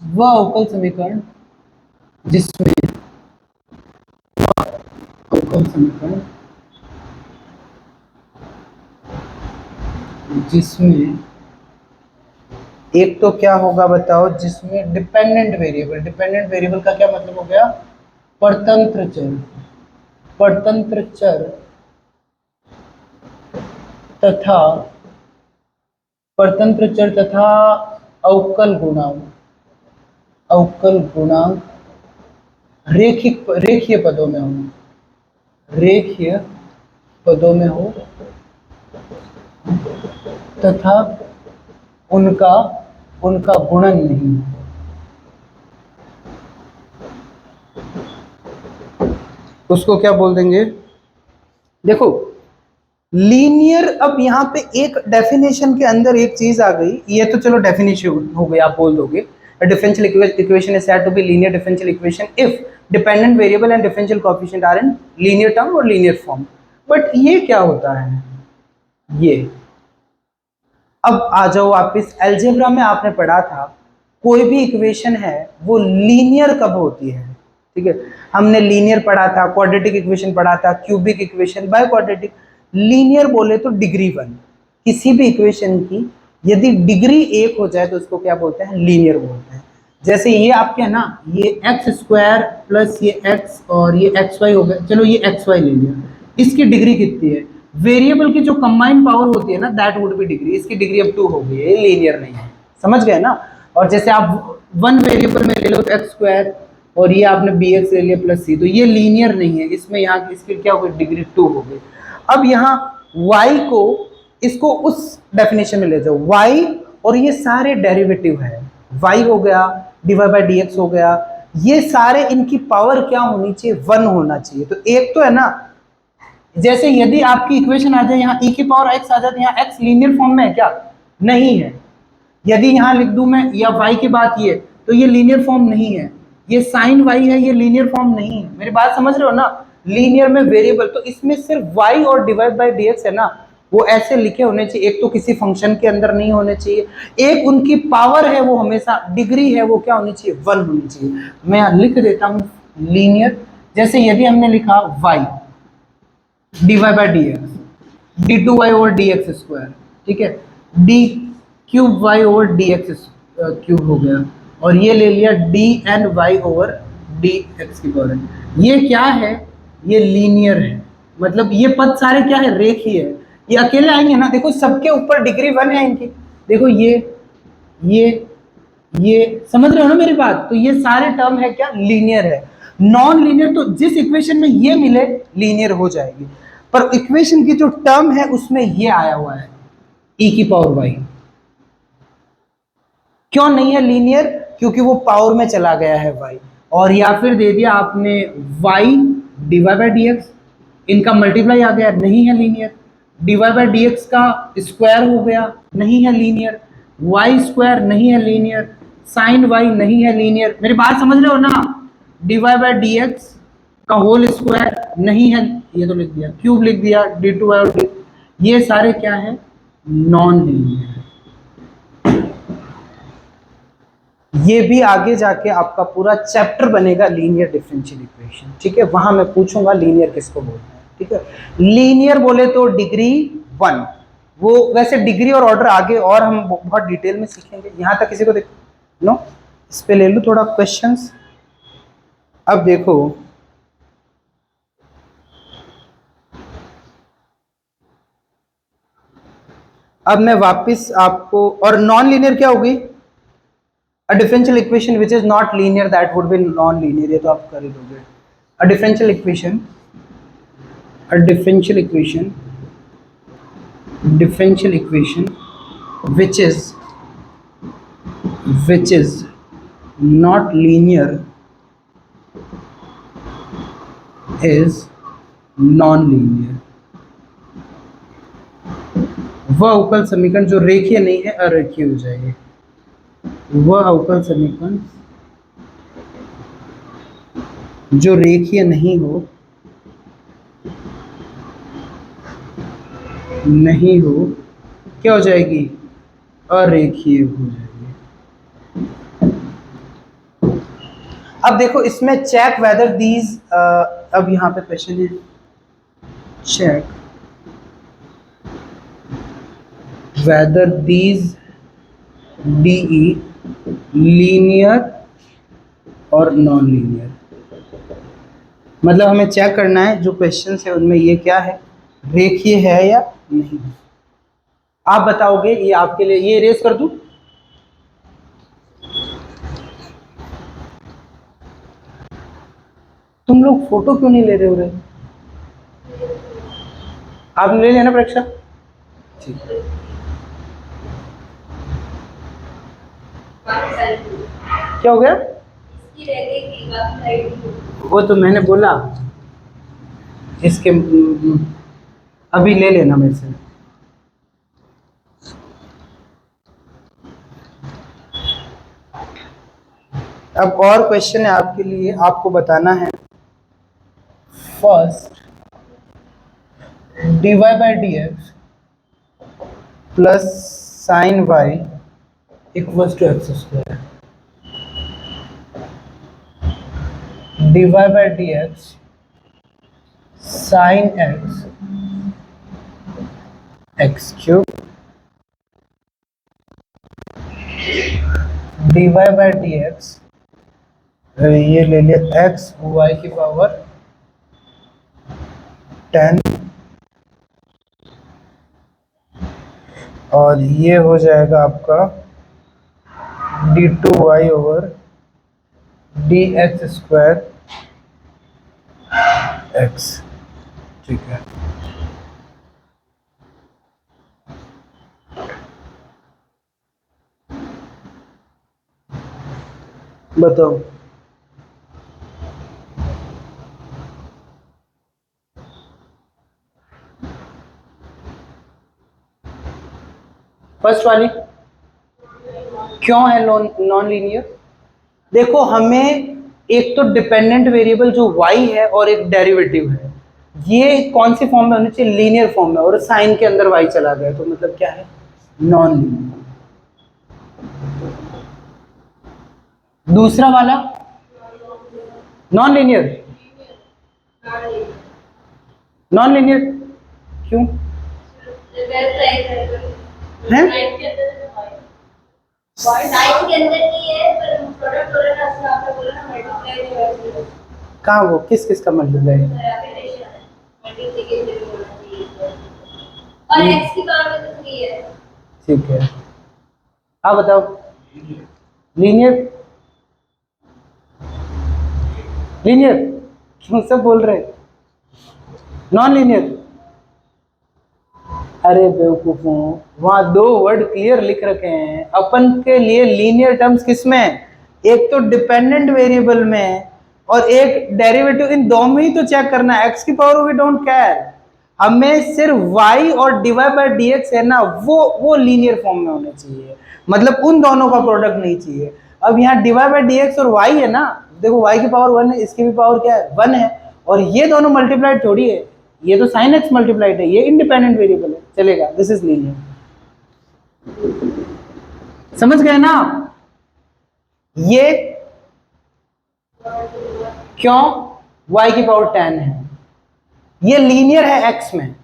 वह अवकल समीकरण जिसमें एक तो क्या होगा बताओ, जिसमें डिपेंडेंट वेरिएबल का क्या मतलब हो गया, परतंत्र चर तथा अवकल गुणांक रेखीय पदों में हो तथा उनका गुणन नहीं। उसको क्या बोल देंगे, देखो लीनियर। अब यहाँ पे एक डेफिनेशन के अंदर एक चीज आ गई, ये तो चलो डेफिनेशन हो गई, आप बोल दोगे differential equation is said to be linear differential equation if dependent variable and differential coefficient are in linear term और लीनियर फॉर्म। बट ये क्या होता है, ये अब आ जाओ वापिस, अलजेब्रा में आपने पढ़ा था कोई भी इक्वेशन है वो लीनियर कब होती है, ठीक है। हमने लीनियर पढ़ा था, क्वाड्रेटिक इक्वेशन पढ़ा था, cubic equation, by quadratic. Linear बोले तो डिग्री 1 किसी भी इक्वेशन की यदि डिग्री 1 हो जाए तो उसको क्या बोलते हैं, लीनियर बोलते हैं। जैसे ये आपके है ना, ये एक्स स्क्वायर प्लस ये एक्स और ये एक्स वाई हो गया, चलो ये एक्स वाई ले लिया, इसकी डिग्री कितनी है, वेरिएबल की जो कंबाइंड पावर होती है ना, दैट वुड बी डिग्री। इसकी डिग्री अब 2 हो गई है, लीनियर नहीं है, समझ गए ना। और जैसे आप 1 वेरिएबल में ले लो तो एक्स स्क्वायर और ये आपने बी एक्स ले लिया प्लस सी, तो ये लीनियर नहीं है, इसमें यहाँ इसकी क्या हो गई, डिग्री 2 हो गई। अब यहाँ y को इसको उस डेफिनेशन में ले जाओ, y और ये सारे डेरिवेटिव है, y हो गया डिवाइड बाय dx हो गया, ये सारे इनकी पावर क्या होनी चाहिए, 1 होना चाहिए। तो एक तो है ना, जैसे यदि आपकी इक्वेशन आ जाए यहाँ e की पावर x आ जाए तो यहाँ x लीनियर फॉर्म में है क्या, नहीं है। यदि यहाँ लिख दूं मैं या y की बात ये, तो ये लीनियर फॉर्म नहीं है। ये साइन y है, ये लीनियर फॉर्म नहीं है। मेरी बात समझ रहे हो ना, लीनियर में वेरिएबल तो इसमें सिर्फ y और डिवाइड बाय dx है ना, वो ऐसे लिखे होने चाहिए। एक तो किसी फंक्शन के अंदर नहीं होने चाहिए, एक उनकी पावर है वो हमेशा डिग्री है वो क्या होनी चाहिए, 1 होनी चाहिए। मैं यहाँ लिख देता हूँ लीनियर। जैसे यदि हमने लिखा y divide by dx, d2y over dx square, ठीक है, d cube y over dx cube हो गया, और ये ले लिया dny ओवर dx की पावर। ये क्या है? ये लीनियर है, मतलब ये पद सारे क्या है? रेखीय है। ये अकेले आएंगे ना, देखो सबके ऊपर डिग्री 1 है इनकी, देखो ये ये समझ रहे हो ना मेरी बात? तो ये सारे टर्म है क्या? लीनियर है। नॉन लीनियर तो जिस इक्वेशन में ये मिले लीनियर हो जाएगी, पर इक्वेशन की जो टर्म है उसमें ये आया हुआ है e की पावर y। क्यों नहीं है लीनियर? क्योंकि वो पावर में चला गया है y, और या फिर दे दिया आपने y dy by D x, इनका मल्टीप्लाई आ गया, नहीं है linear. dy by D x का स्क्वायर हो गया, नहीं है लीनियर। y स्क्वायर नहीं है लीनियर, साइन y नहीं है लीनियर। मेरी बात समझ रहे हो ना? dy बाई डी एक्स का होल स्क्वायर नहीं है, ये तो लिख दिया, क्यूब लिख दिया, d2 और d, ये सारे क्या है? Non linear. ये भी आगे जाके आपका पूरा चैप्टर बनेगा लीनियर डिफरेंशियल इक्वेशन, ठीक है, वहां मैं पूछूंगा लीनियर किसको बोलते हैं, ठीक है। लीनियर बोले तो डिग्री 1, वो वैसे डिग्री और ऑर्डर आगे और हम बहुत डिटेल में सीखेंगे। यहां तक किसी को देखो नो, इस पे ले लो थोड़ा क्वेश्चंस। अब देखो, अब मैं वापस आपको, और नॉन लीनियर क्या होगी? A differential equation which is not linear, that would be non-linear, ये तो आप कर ही दोगे। A differential equation, a differential equation, differential equation which is not linear is non-linear। वह अवकल समीकरण जो रेखीय नहीं है अरेखीय हो जाएगी। वह अवकल समीकरण जो रेखीय नहीं हो क्या हो जाएगी? अरेखीय हो जाएगी। अब देखो इसमें चेक वेदर दीज, अब यहां पे क्वेश्चन है check whether these DE linear और नॉन लीनियर। मतलब हमें चेक करना है जो क्वेश्चन है उनमें ये क्या है, रेखीय है या नहीं। आप बताओगे, ये आपके लिए, ये इरेज कर दूं? तुम लोग फोटो क्यों नहीं ले रहे हो रे? आपने ले लेना परीक्षा, ठीक है। क्या हो गया? वो तो मैंने बोला इसके, अभी ले लेना मेरे से। अब और क्वेश्चन है आपके लिए, आपको बताना है first dy by D X plus sine Y equals to X square. dy by D X sine X X cube, dy by D X, ये ले लिया एक्स वाई की पावर 10, और ये हो जाएगा आपका d2y over dx square x, ठीक है। बताओ, फर्स्ट वाली क्यों है नॉन लीनियर? देखो हमें एक तो डिपेंडेंट वेरिएबल जो y है और एक डेरिवेटिव है, ये कौन सी फॉर्म में होनी चाहिए? लीनियर फॉर्म में, और साइन के अंदर y चला गया तो मतलब क्या है? Non linear. दूसरा वाला नॉन लीनियर, नॉन लीनियर क्यों? हैं? कहाँ वो किस किस का मल्टीप्लाई? और x की पावर में तो 3 है। ठीक है, आप बताओ। लीनियर, लीनियर क्यों सब बोल रहे? Non linear? अरे बेवकूफों, वहां दो वर्ड क्लियर लिख रखे हैं अपन के लिए। लीनियर टर्म्स किसमें? एक तो डिपेंडेंट वेरिएबल में और एक डेरिवेटिव। इन दोनों में ही तो चेक करना है। एक्स की पावर वी डोंट केयर, हमें सिर्फ y और dy बाय dx है ना, वो लीनियर फॉर्म में होने चाहिए। मतलब उन दोनों का प्रोडक्ट नहीं चाहिए। अब यहाँ dy बाय dx और y है ना, देखो y की पावर 1 है, इसकी भी पावर क्या है 1 है, और ये दोनों मल्टीप्लाइड थोड़ी है, ये तो sin x मल्टीप्लाइड है, ये इंडिपेंडेंट वेरिएबल है, चलेगा। This is linear. समझ गए ना? ये क्यों y की पावर 10 है, ये लीनियर है x में।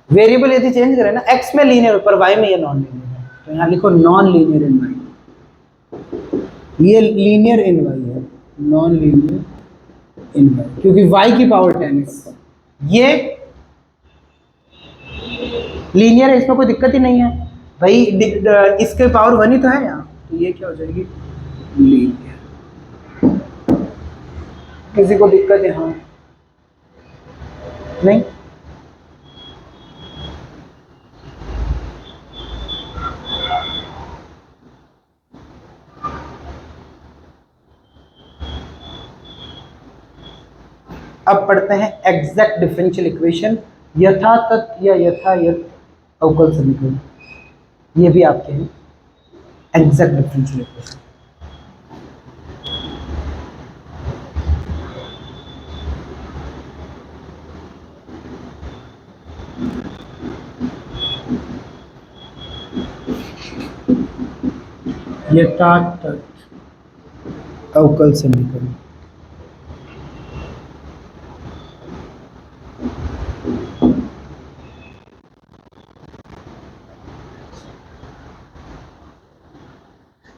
वेरिएबल यदि चेंज करें ना, x में लीनियर पर y में ये नॉन लीनियर है, तो यहां लिखो नॉन लीनियर इन y। ये लीनियर इन y है, नॉन लीनियर इन y, क्योंकि y की पावर 10 है। ये लीनियर है, इसमें कोई दिक्कत ही नहीं है भाई। इसके पावर 1 ही तो है यहाँ, तो ये क्या हो जाएगी लीनियर। किसी को दिक्कत है? हाँ नहीं? अब पढ़ते हैं एग्जैक्ट डिफरेंशियल इक्वेशन, यथातथ या यथायथ अवकल समीकरण। ये भी आपके हैं एग्जैक्ट डिफरेंशियल इक्वेशन। यथातथ अवकल समीकरण।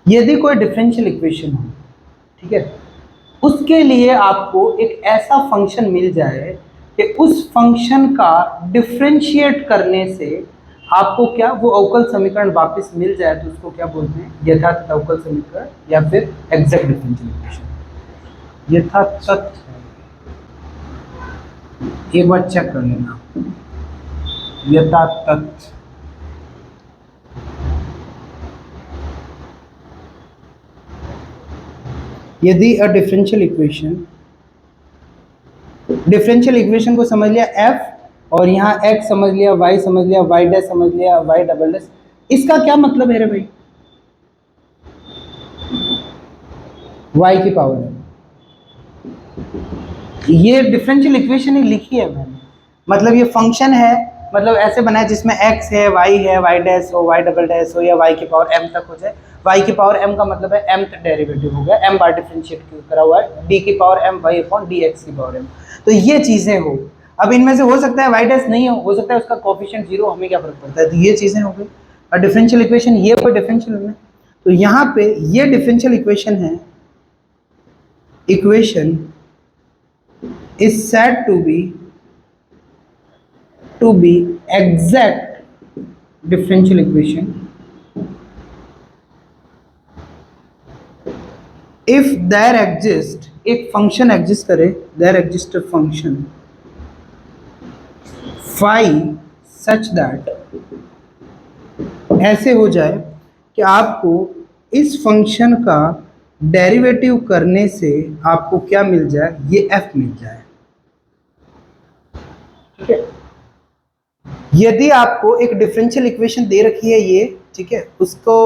यदि कोई डिफरेंशियल इक्वेशन हो, ठीक है, उसके लिए आपको एक ऐसा फंक्शन मिल जाए कि उस फंक्शन का डिफरेंशिएट करने से आपको क्या वो अवकल समीकरण वापस मिल जाए, तो उसको क्या बोलते हैं? यथातथ अवकल समीकरण या फिर एग्जैक्ट डिफरेंशियल इक्वेशन। यथातथ, एक बार चेक कर लेना, यथातथ यदि a differential equation, differential equation को समझ लिया f, और यहाँ x समझ लिया, y समझ लिया, y डैश समझ लिया, y डबल डैश। इसका क्या मतलब है रे भाई? y की पावर है, ये डिफरेंशियल इक्वेशन ही लिखी है मैंने। मतलब ये फंक्शन है, मतलब ऐसे बनाए जिसमें x है, y है, y डैश हो, y डबल डैश हो, या y की पावर m तक हो जाए। y की पावर m का मतलब है mth डेरिवेटिव हो गया, m बार डिफरेंशिएट करा हुआ है, d की power m y upon dx की पावर m। तो ये चीजें हो। अब इनमें से हो सकता है y डैश नहीं हो सकता है उसका कोफिशिएंट 0, हमें क्या फर्क पड़ता है? तो ये चीजें हो गई। और डिफरेंशियल इक्वेशन, ये कोई डिफरेंशियल है, तो यहाँ पे ये डिफरेंशियल इक्वेशन है, equation is said to be exact differential equation if there exists, एक फंक्शन एग्जिस्ट करे, there exists a function phi such that, ऐसे हो जाए कि आपको इस फंक्शन का डेरिवेटिव करने से आपको क्या मिल जाए? ये f मिल जाए, ठीक है। यदि आपको एक डिफरेंशियल इक्वेशन दे रखी है ये, ठीक है, उसको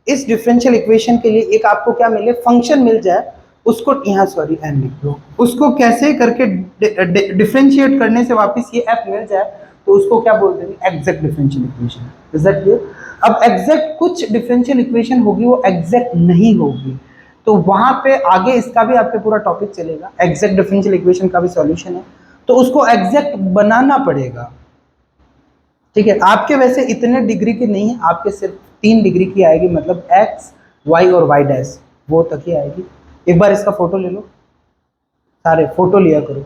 इस डिफरेंशियल इक्वेशन के लिए एक आपको क्या मिले? फंक्शन मिल जाए, उसको यहाँ सॉरी एन लिख दो, उसको कैसे करके डिफरेंशिएट करने से वापस ये f मिल जाए, तो उसको क्या बोल देंगे? Exact differential equation. Is that clear? अब एग्जैक्ट कुछ डिफरेंशियल इक्वेशन होगी वो एग्जैक्ट नहीं होगी, तो वहां पे आगे इसका भी आपके पूरा टॉपिक चलेगा, एग्जैक्ट डिफरेंशियल इक्वेशन का भी सॉल्यूशन है, तो उसको एग्जैक्ट बनाना पड़ेगा। ठीक है, आपके वैसे इतने डिग्री की नहीं है, आपके सिर्फ 3 डिग्री की आएगी, मतलब एक्स वाई और वाई डैश वो तक ही आएगी। एक बार इसका फोटो ले लो, सारे फोटो लिया करो।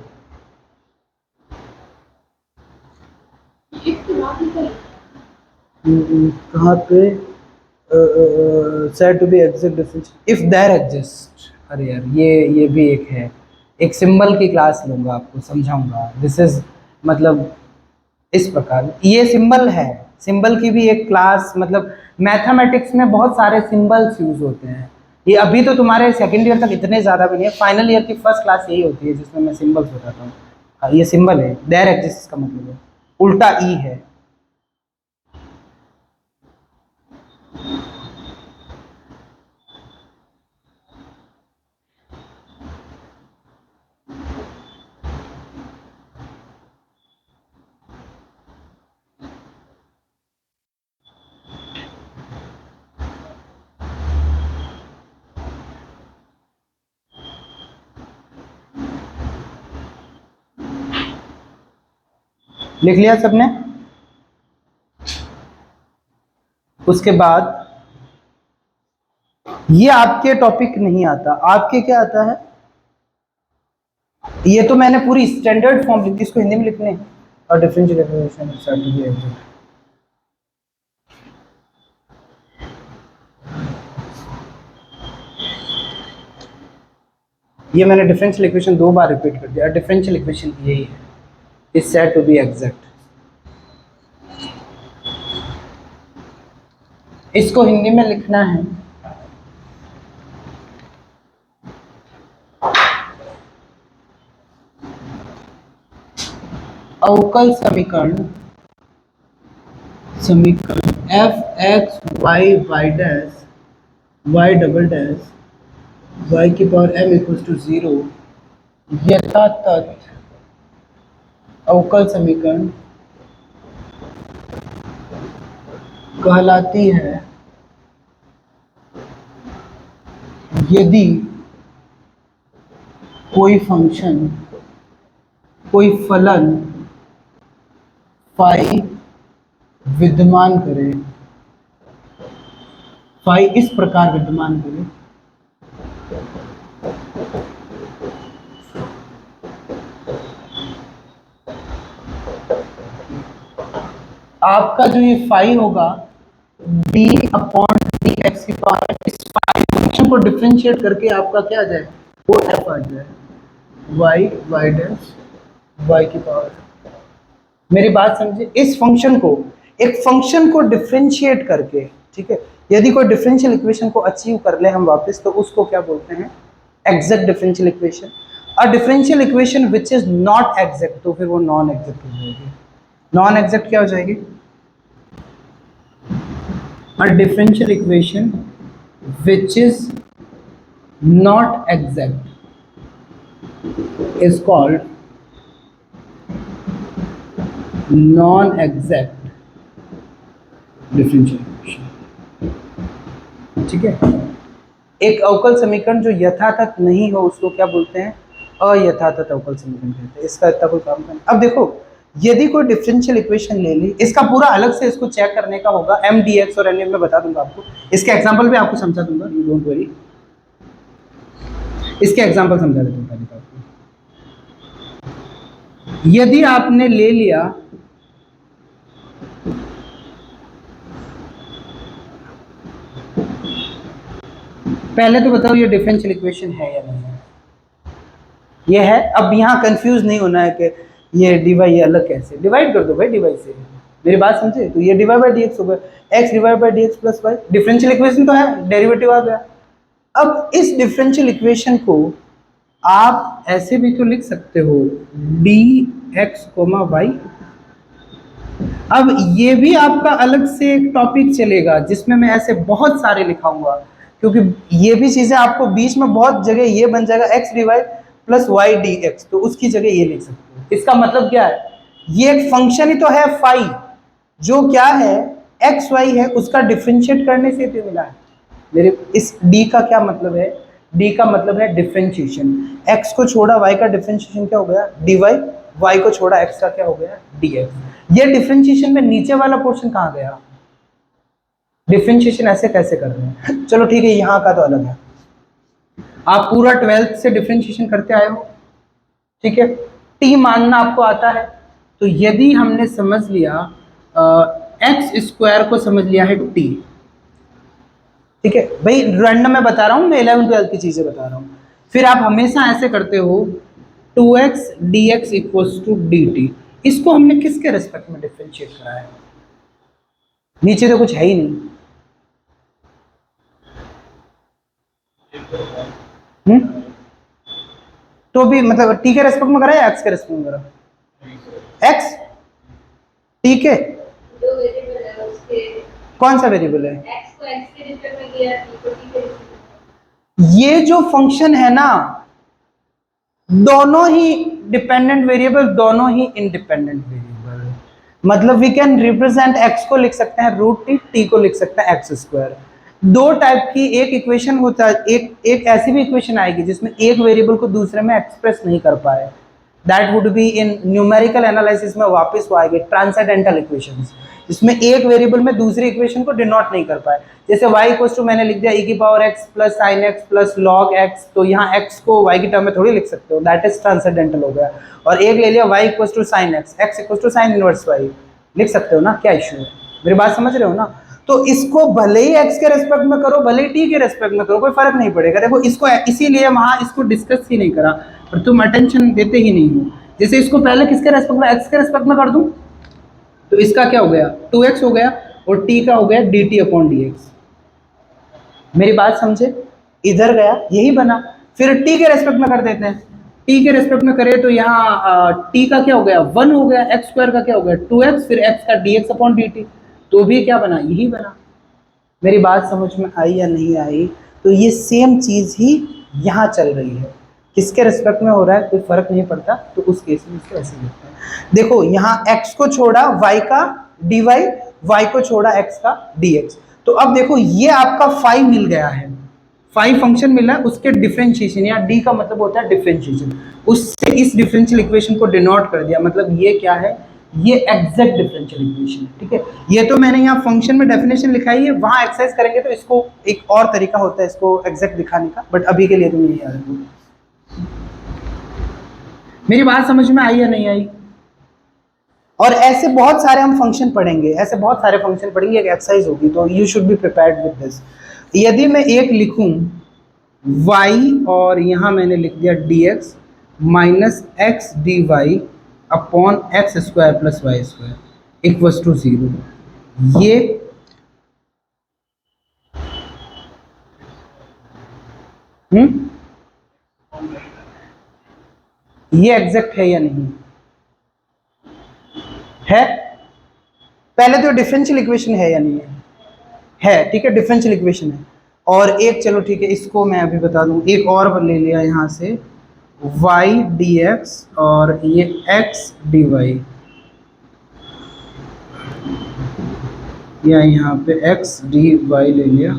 कहाँ पे said to be exact difference if there exist. अरे यार ये भी एक है, एक सिंबल की क्लास लूंगा, आपको समझाऊंगा। दिस इज मतलब इस प्रकार ये सिंबल है, सिंबल की भी एक क्लास, मतलब मैथमेटिक्स में बहुत सारे सिंबल्स यूज होते हैं। ये अभी तो तुम्हारे सेकंड ईयर तक इतने ज़्यादा भी नहीं है, फाइनल ईयर की फर्स्ट क्लास यही होती है जिसमें मैं सिंबल्स बताता हूँ। ये सिंबल है, देयर एग्जिस्ट का मतलब है उल्टा ई है। लिख लिया सबने? उसके बाद ये आपके टॉपिक नहीं आता, आपके क्या आता है? ये तो मैंने पूरी स्टैंडर्ड फॉर्म लिखी, इसको हिंदी में लिखने हैं। और डिफरेंशियल इक्वेशन, ये मैंने डिफरेंशियल इक्वेशन 2 बार रिपीट कर दिया। डिफरेंशियल इक्वेशन यही है, is said to be exact. इसको हिंदी में लिखना है अवकल समीकरण F X Y Y dash Y double dash Y की पावर m इक्वल टू 0 यथातथ अवकल समीकरण कहलाती है यदि कोई फंक्शन, कोई फलन फाई विद्यमान करे, फाई इस प्रकार विद्यमान करे आपका जो ये फाई होगा डी अपॉन डी एक्स की पावर, इस फाई फंक्शन को डिफरेंशिएट करके आपका क्या आ जाए, वो एफ आ जाए, वाई वाई डैश वाई की पावर। मेरी बात समझे, इस फंक्शन को, एक फंक्शन को डिफरेंशिएट करके, ठीक है, यदि कोई डिफरेंशियल इक्वेशन को अचीव कर ले हम वापस, तो उसको क्या बोलते हैं, एग्जैक्ट डिफरेंशियल इक्वेशन। और differential equation which is not exact, तो फिर वो नॉन एग्जैक्ट हो जाएगी। नॉन एग्जैक्ट क्या हो जाएगी, a differential equation which is not exact is called non-exact differential equation। ठीक है, एक अवकल समीकरण जो यथातथ नहीं हो उसको क्या बोलते हैं, अयथातथ अवकल समीकरण कहते हैं। इसका इतना कोई काम नहीं। अब देखो, यदि कोई डिफरेंशियल इक्वेशन ले ली, इसका पूरा अलग से इसको चेक करने का होगा, एम डी एक्स और एन एम में बता दूंगा आपको, इसके एग्जांपल भी आपको समझा दूंगा, यू डोंट वरी। इसके एग्जांपल समझा देता हूँ पहले आपको। यदि आपने ले लिया पहले तो बताओ ये डिफरेंशियल इक्वेशन है या नहीं है? ये है। अब यहाँ कंफ्यूज नहीं होना है कि ये dy ये अलग कैसे, डिवाइड कर दो भाई dy से, मेरी बात समझे, तो ये डिवाइड बाई डी एक्स होगा, X divide by D X plus Y, differential equation तो है, डेरिवेटिव आ गया। अब इस डिफरेंशियल इक्वेशन को आप ऐसे भी तो लिख सकते हो डी एक्स कोमा वाई। अब ये भी आपका अलग से एक टॉपिक चलेगा जिसमें मैं ऐसे बहुत सारे लिखाऊंगा, क्योंकि ये भी चीजें आपको बीच में बहुत जगह ये बन जाएगा X divide plus Y D X, तो उसकी जगह ये लिख सकते हो। इसका मतलब क्या है, ये एक फंक्शन ही तो है फाई, जो क्या है एक्स वाई है, उसका डिफरेंशिएट करने से तो मिला है। मेरे इस डी का क्या मतलब है, डी का मतलब है डिफरेंशिएशन, एक्स को छोड़ा वाई का डिफरेंशिएशन क्या हो गया, डी वाई y को छोड़ा x का क्या हो गया dx। ये डिफरेंशिएशन में नीचे वाला पोर्शन कहाँ गया, डिफरेंशिएशन ऐसे कैसे कर रहे हैं। चलो ठीक है, यहाँ का तो अलग है, आप पूरा 12th से डिफरेंशिएशन करते आए हो, ठीक है, t मानना आपको आता है। तो यदि हमने समझ लिया एक्स स्क्वायर को समझ लिया है t, ठीक है भाई, रैंडम मैं बता रहा हूँ, मैं 11 12 की चीजें बता रहा हूँ। फिर आप हमेशा ऐसे करते हो 2x dx equals to dt। इसको हमने किसके रेस्पेक्ट में डिफरेंशिएट करा है, नीचे तो कुछ है ही नहीं। तो भी मतलब t के रेस्पेक्ट में करा या x के रेस्पेक्ट में करा, x, ठीक है, जो वेरिएबल है उसके कौन सा वेरिएबल है, x को x के रिस्पेक्ट में किया, t को t के रिस्पेक्ट में। ये जो फंक्शन है ना, दोनों ही डिपेंडेंट वेरिएबल, दोनों ही इंडिपेंडेंट वेरिएबल। मतलब वी कैन रिप्रेजेंट x को लिख सकते हैं रूट t को लिख सकते हैं एक्स स्क्वायर। दो टाइप की एक इक्वेशन होता है, एक ऐसी भी इक्वेशन आएगी जिसमें एक वेरिएबल को दूसरे में एक्सप्रेस नहीं कर पाए, that would be in numerical analysis में वापस वो आएगी ट्रांसेंडेंटल इक्वेशंस, जिसमें एक वेरिएबल में दूसरी इक्वेशन को डिनोट नहीं कर पाए। जैसे y इक्वल्स टू मैंने लिख दिया e की power x plus sign x plus log x, तो यहाँ x को y की टर्म में थोड़ी लिख सकते हो, दैट इज ट्रांसेंडेंटल हो गया। और एक ले लिया y equals to sine x equals to sine inverse y, लिख सकते हो ना, क्या इशू है, मेरी बात समझ रहे हो ना। तो इसको भले ही x के रेस्पेक्ट में करो, भले ही t के रेस्पेक्ट में करो, कोई फर्क नहीं पड़ेगा। देखो इसको इसीलिए वहां इसको डिस्कस ही नहीं करा, पर तुम अटेंशन देते ही नहीं हो। जैसे इसको पहले किसके रेस्पेक्ट में, x के रेस्पेक्ट में कर दूं, तो इसका क्या हो गया 2x हो गया, और t का हो गया dt अपॉन dx। मेरी बात समझे, इधर गया यही बना। फिर t के रेस्पेक्ट में कर देते हैं, t के रेस्पेक्ट में करें तो यहाँ t का क्या हो गया 1 हो गया, x स्क्वायर का क्या हो गया 2x, फिर x का dx अपॉन dt, तो भी क्या बना, यही बना। मेरी बात समझ में आई या नहीं आई। तो ये सेम चीज ही यहाँ चल रही है, किसके रेस्पेक्ट में हो रहा है कोई फर्क नहीं पड़ता, तो उस केस में इसको ऐसे लिखते हैं। देखो यहाँ x को छोड़ा y का dy, y को छोड़ा x का dx। तो अब देखो ये आपका फाई मिल गया है, फाई फंक्शन मिला है, उसके डिफरेंशिएशन, या d का मतलब होता है डिफरेंशिएशन, उससे इस डिफरेंशियल इक्वेशन को डिनोट कर दिया। मतलब ये क्या है, ये एग्जैक्ट डिफरेंशियल इक्वेशन है, ठीक है। ये तो मैंने यहाँ फंक्शन में डेफिनेशन लिखाई है, वहां एक्सरसाइज करेंगे तो इसको एक और तरीका होता है इसको एग्जैक्ट दिखाने का, बट अभी के लिए तो नहीं याद रखो। मेरी बात समझ में आई या नहीं आई। और ऐसे बहुत सारे हम फंक्शन पढ़ेंगे, ऐसे बहुत सारे फंक्शन पढ़ेंगे, एक एक्सरसाइज होगी, तो you should be prepared with this. यदि मैं एक लिखूं y और यहाँ मैंने लिख दिया dx minus X D Y upon X square plus Y square equals to 0, ये एग्जैक्ट है या नहीं है। पहले तो डिफरेंशियल इक्वेशन है या नहीं है, ठीक है, डिफरेंशियल इक्वेशन है। और एक चलो ठीक है, इसको मैं अभी बता दूं, एक और ले लिया यहाँ से y dx और ये x dy, या यहाँ पे x dy ले लिया,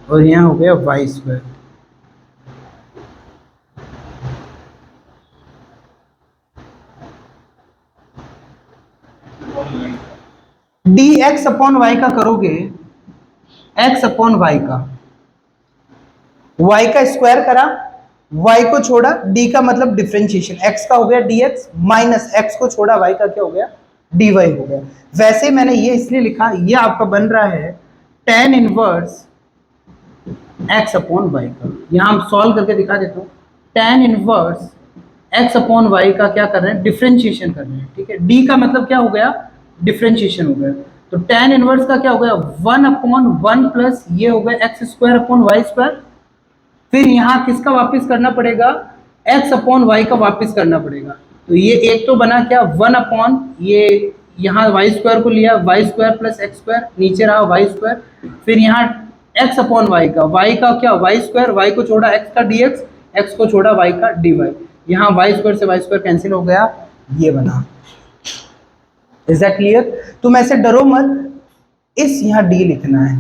और यहाँ हो गया y square. dx upon Y का करोगे, x अपॉन वाई का, y का स्क्वायर करा, y को छोड़ा, d का मतलब डिफरेंशिएशन, x का हो गया dx माइनस x को छोड़ा y का क्या हो गया dy हो गया। वैसे मैंने ये इसलिए लिखा, ये आपका बन रहा है tan inverse x upon y का। यहाँ हम सॉल्व करके दिखा देता हूँ, tan inverse x upon y का क्या कर रहे हैं, डिफरेंशिएशन कर रहे हैं, ठीक है। d का मतलब क्या हो गया, डिफरेंशिएशन हो गया। तो tan इनवर्स का क्या हो गया 1 अपॉन 1 प्लस ये हो गया X square upon Y square. फिर यहाँ किसका वापस करना पड़ेगा, x अपॉन वाई का वापस करना पड़ेगा। तो ये एक तो बना क्या 1 अपॉन ये यहाँ वाई स्क्वायर को लिया, Y square plus X square, नीचे रहा वाई स्क्वायर, फिर यहाँ x अपॉन वाई का, वाई का क्या वाई स्क्वायर, वाई को छोड़ा x का dx, x को छोड़ा y का dy, यहाँ वाई स्क्वायर से वाई स्क्वायर कैंसिल हो गया, ये बना। Is that clear. तुम ऐसे डरो मत, इस यहाँ d लिखना है,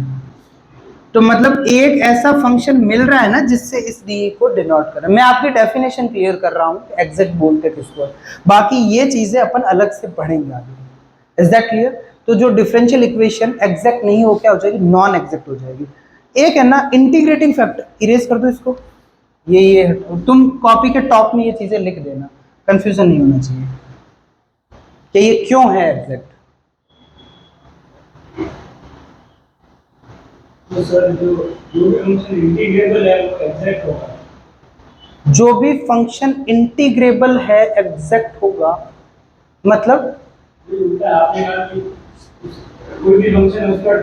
तो मतलब एक ऐसा फंक्शन मिल रहा है ना जिससे इस डी को डिनोट कर रहा है। मैं आपकी डेफिनेशन क्लियर कर रहा हूँ एग्जैक्ट बोलते किसको, बाकी ये चीजें अपन अलग से पढ़ेंगे आगे। Is that clear? तो जो डिफरेंशियल इक्वेशन एग्जैक्ट नहीं हो क्या हो जाएगी, नॉन एग्जैक्ट हो जाएगी। एक है ना इंटीग्रेटिंग फैक्टर, इरेज कर दो इसको, ये तुम कॉपी के टॉप में ये चीजें लिख देना, कंफ्यूजन नहीं होना चाहिए कि ये क्यों है एग्जैक्ट। तो सर जो फंक्शन इंटीग्रेबल है वो एग्जैक्ट होगा। जो भी फंक्शन इंटीग्रेबल है एग्जैक्ट होगा, मतलब आपने कहा कि कोई भी फंक्शन उसका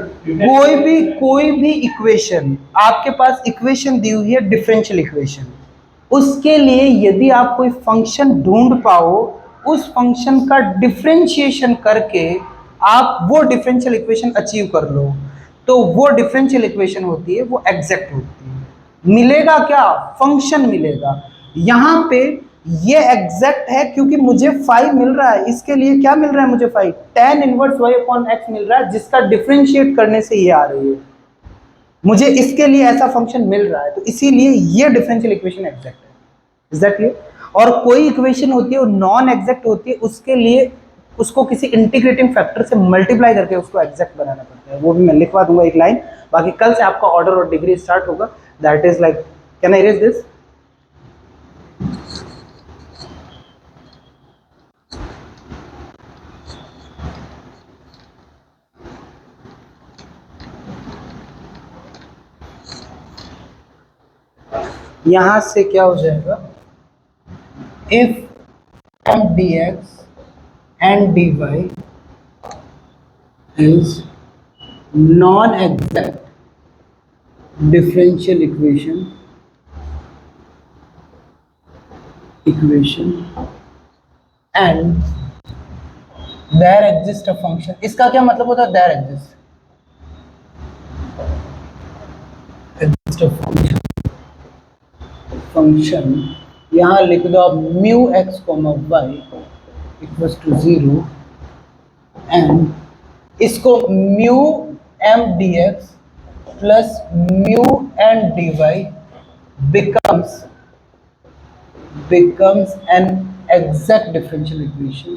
कोई भी इक्वेशन, आपके पास इक्वेशन दी हुई है डिफरेंशियल इक्वेशन, उसके लिए यदि आप कोई फंक्शन ढूंढ पाओ, उस फंक्शन का डिफरेंशिएशन करके आप वो डिफरेंशियल इक्वेशन अचीव कर लो, तो वो डिफरेंशियल इक्वेशन होती है, वो एग्जैक्ट होती है। मिलेगा क्या? फंक्शन मिलेगा। यहां पे ये एग्जैक्ट है क्योंकि मुझे 5 मिल रहा है, इसके लिए क्या मिल रहा है मुझे 5 tan inverse y upon x मिल रहा है, जिसका डिफरेंशिएट करने से ये आ रही है, मुझे इसके लिए ऐसा फंक्शन मिल रहा है, तो इसीलिए ये डिफरेंशियल इक्वेशन एग्जैक्ट है। Is that clear? और कोई इक्वेशन होती है वो नॉन एग्जैक्ट होती है, उसके लिए उसको किसी इंटीग्रेटिंग फैक्टर से मल्टीप्लाई करके उसको एग्जैक्ट बनाना पड़ता है, वो भी मैं लिखवा दूंगा एक लाइन। बाकी कल से आपका ऑर्डर और डिग्री स्टार्ट होगा, that is like, can I erase this? यहां से क्या हो जाएगा, if M D X and D Y is non exact differential equation and there exist a function. इसका क्या मतलब होता है? देयर एग्जिस्ट फंक्शन, यहां लिख दो आप mu X comma Y equals to 0 and इसको mu M D X plus mu N D Y becomes an exact differential equation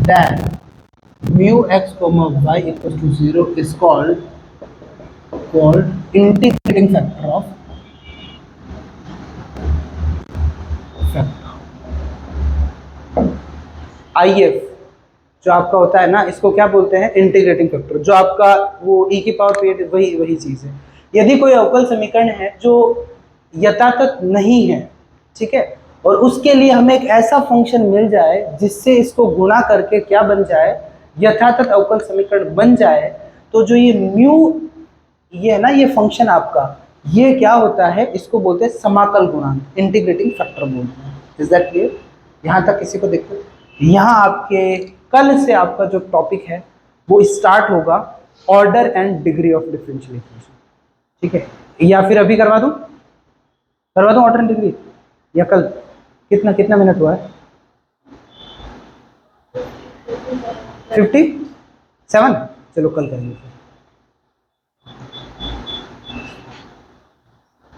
then mu x comma y equals to 0 is called integrating factor of IF जो आपका होता है ना, इसको क्या बोलते हैं? Integrating factor. जो आपका वो e की पावर पेड वही चीज़ है। यदि कोई अवकल समीकरण है जो यथातथ नहीं है, ठीक है, और उसके लिए हमें एक ऐसा फंक्शन मिल जाए जिससे इसको गुणा करके क्या बन जाए, यथातथ अवकल समीकरण बन जाए, तो जो ये म्यू ये है ना, ये फंक्शन आपका, ये क्या होता है? इसको बोलते हैं समाकल गुणांक, इंटीग्रेटिंग फैक्टर बोलते हैं। Is that clear? यहाँ तक किसी को दिक्कत? यहाँ आपके कल से आपका जो टॉपिक है वो स्टार्ट होगा, order and degree of differential equation, ठीक है? या फिर अभी करवा दूं ऑर्डर एंड डिग्री, या कल? कितना मिनट हुआ है? 57। चलो कल करेंगे।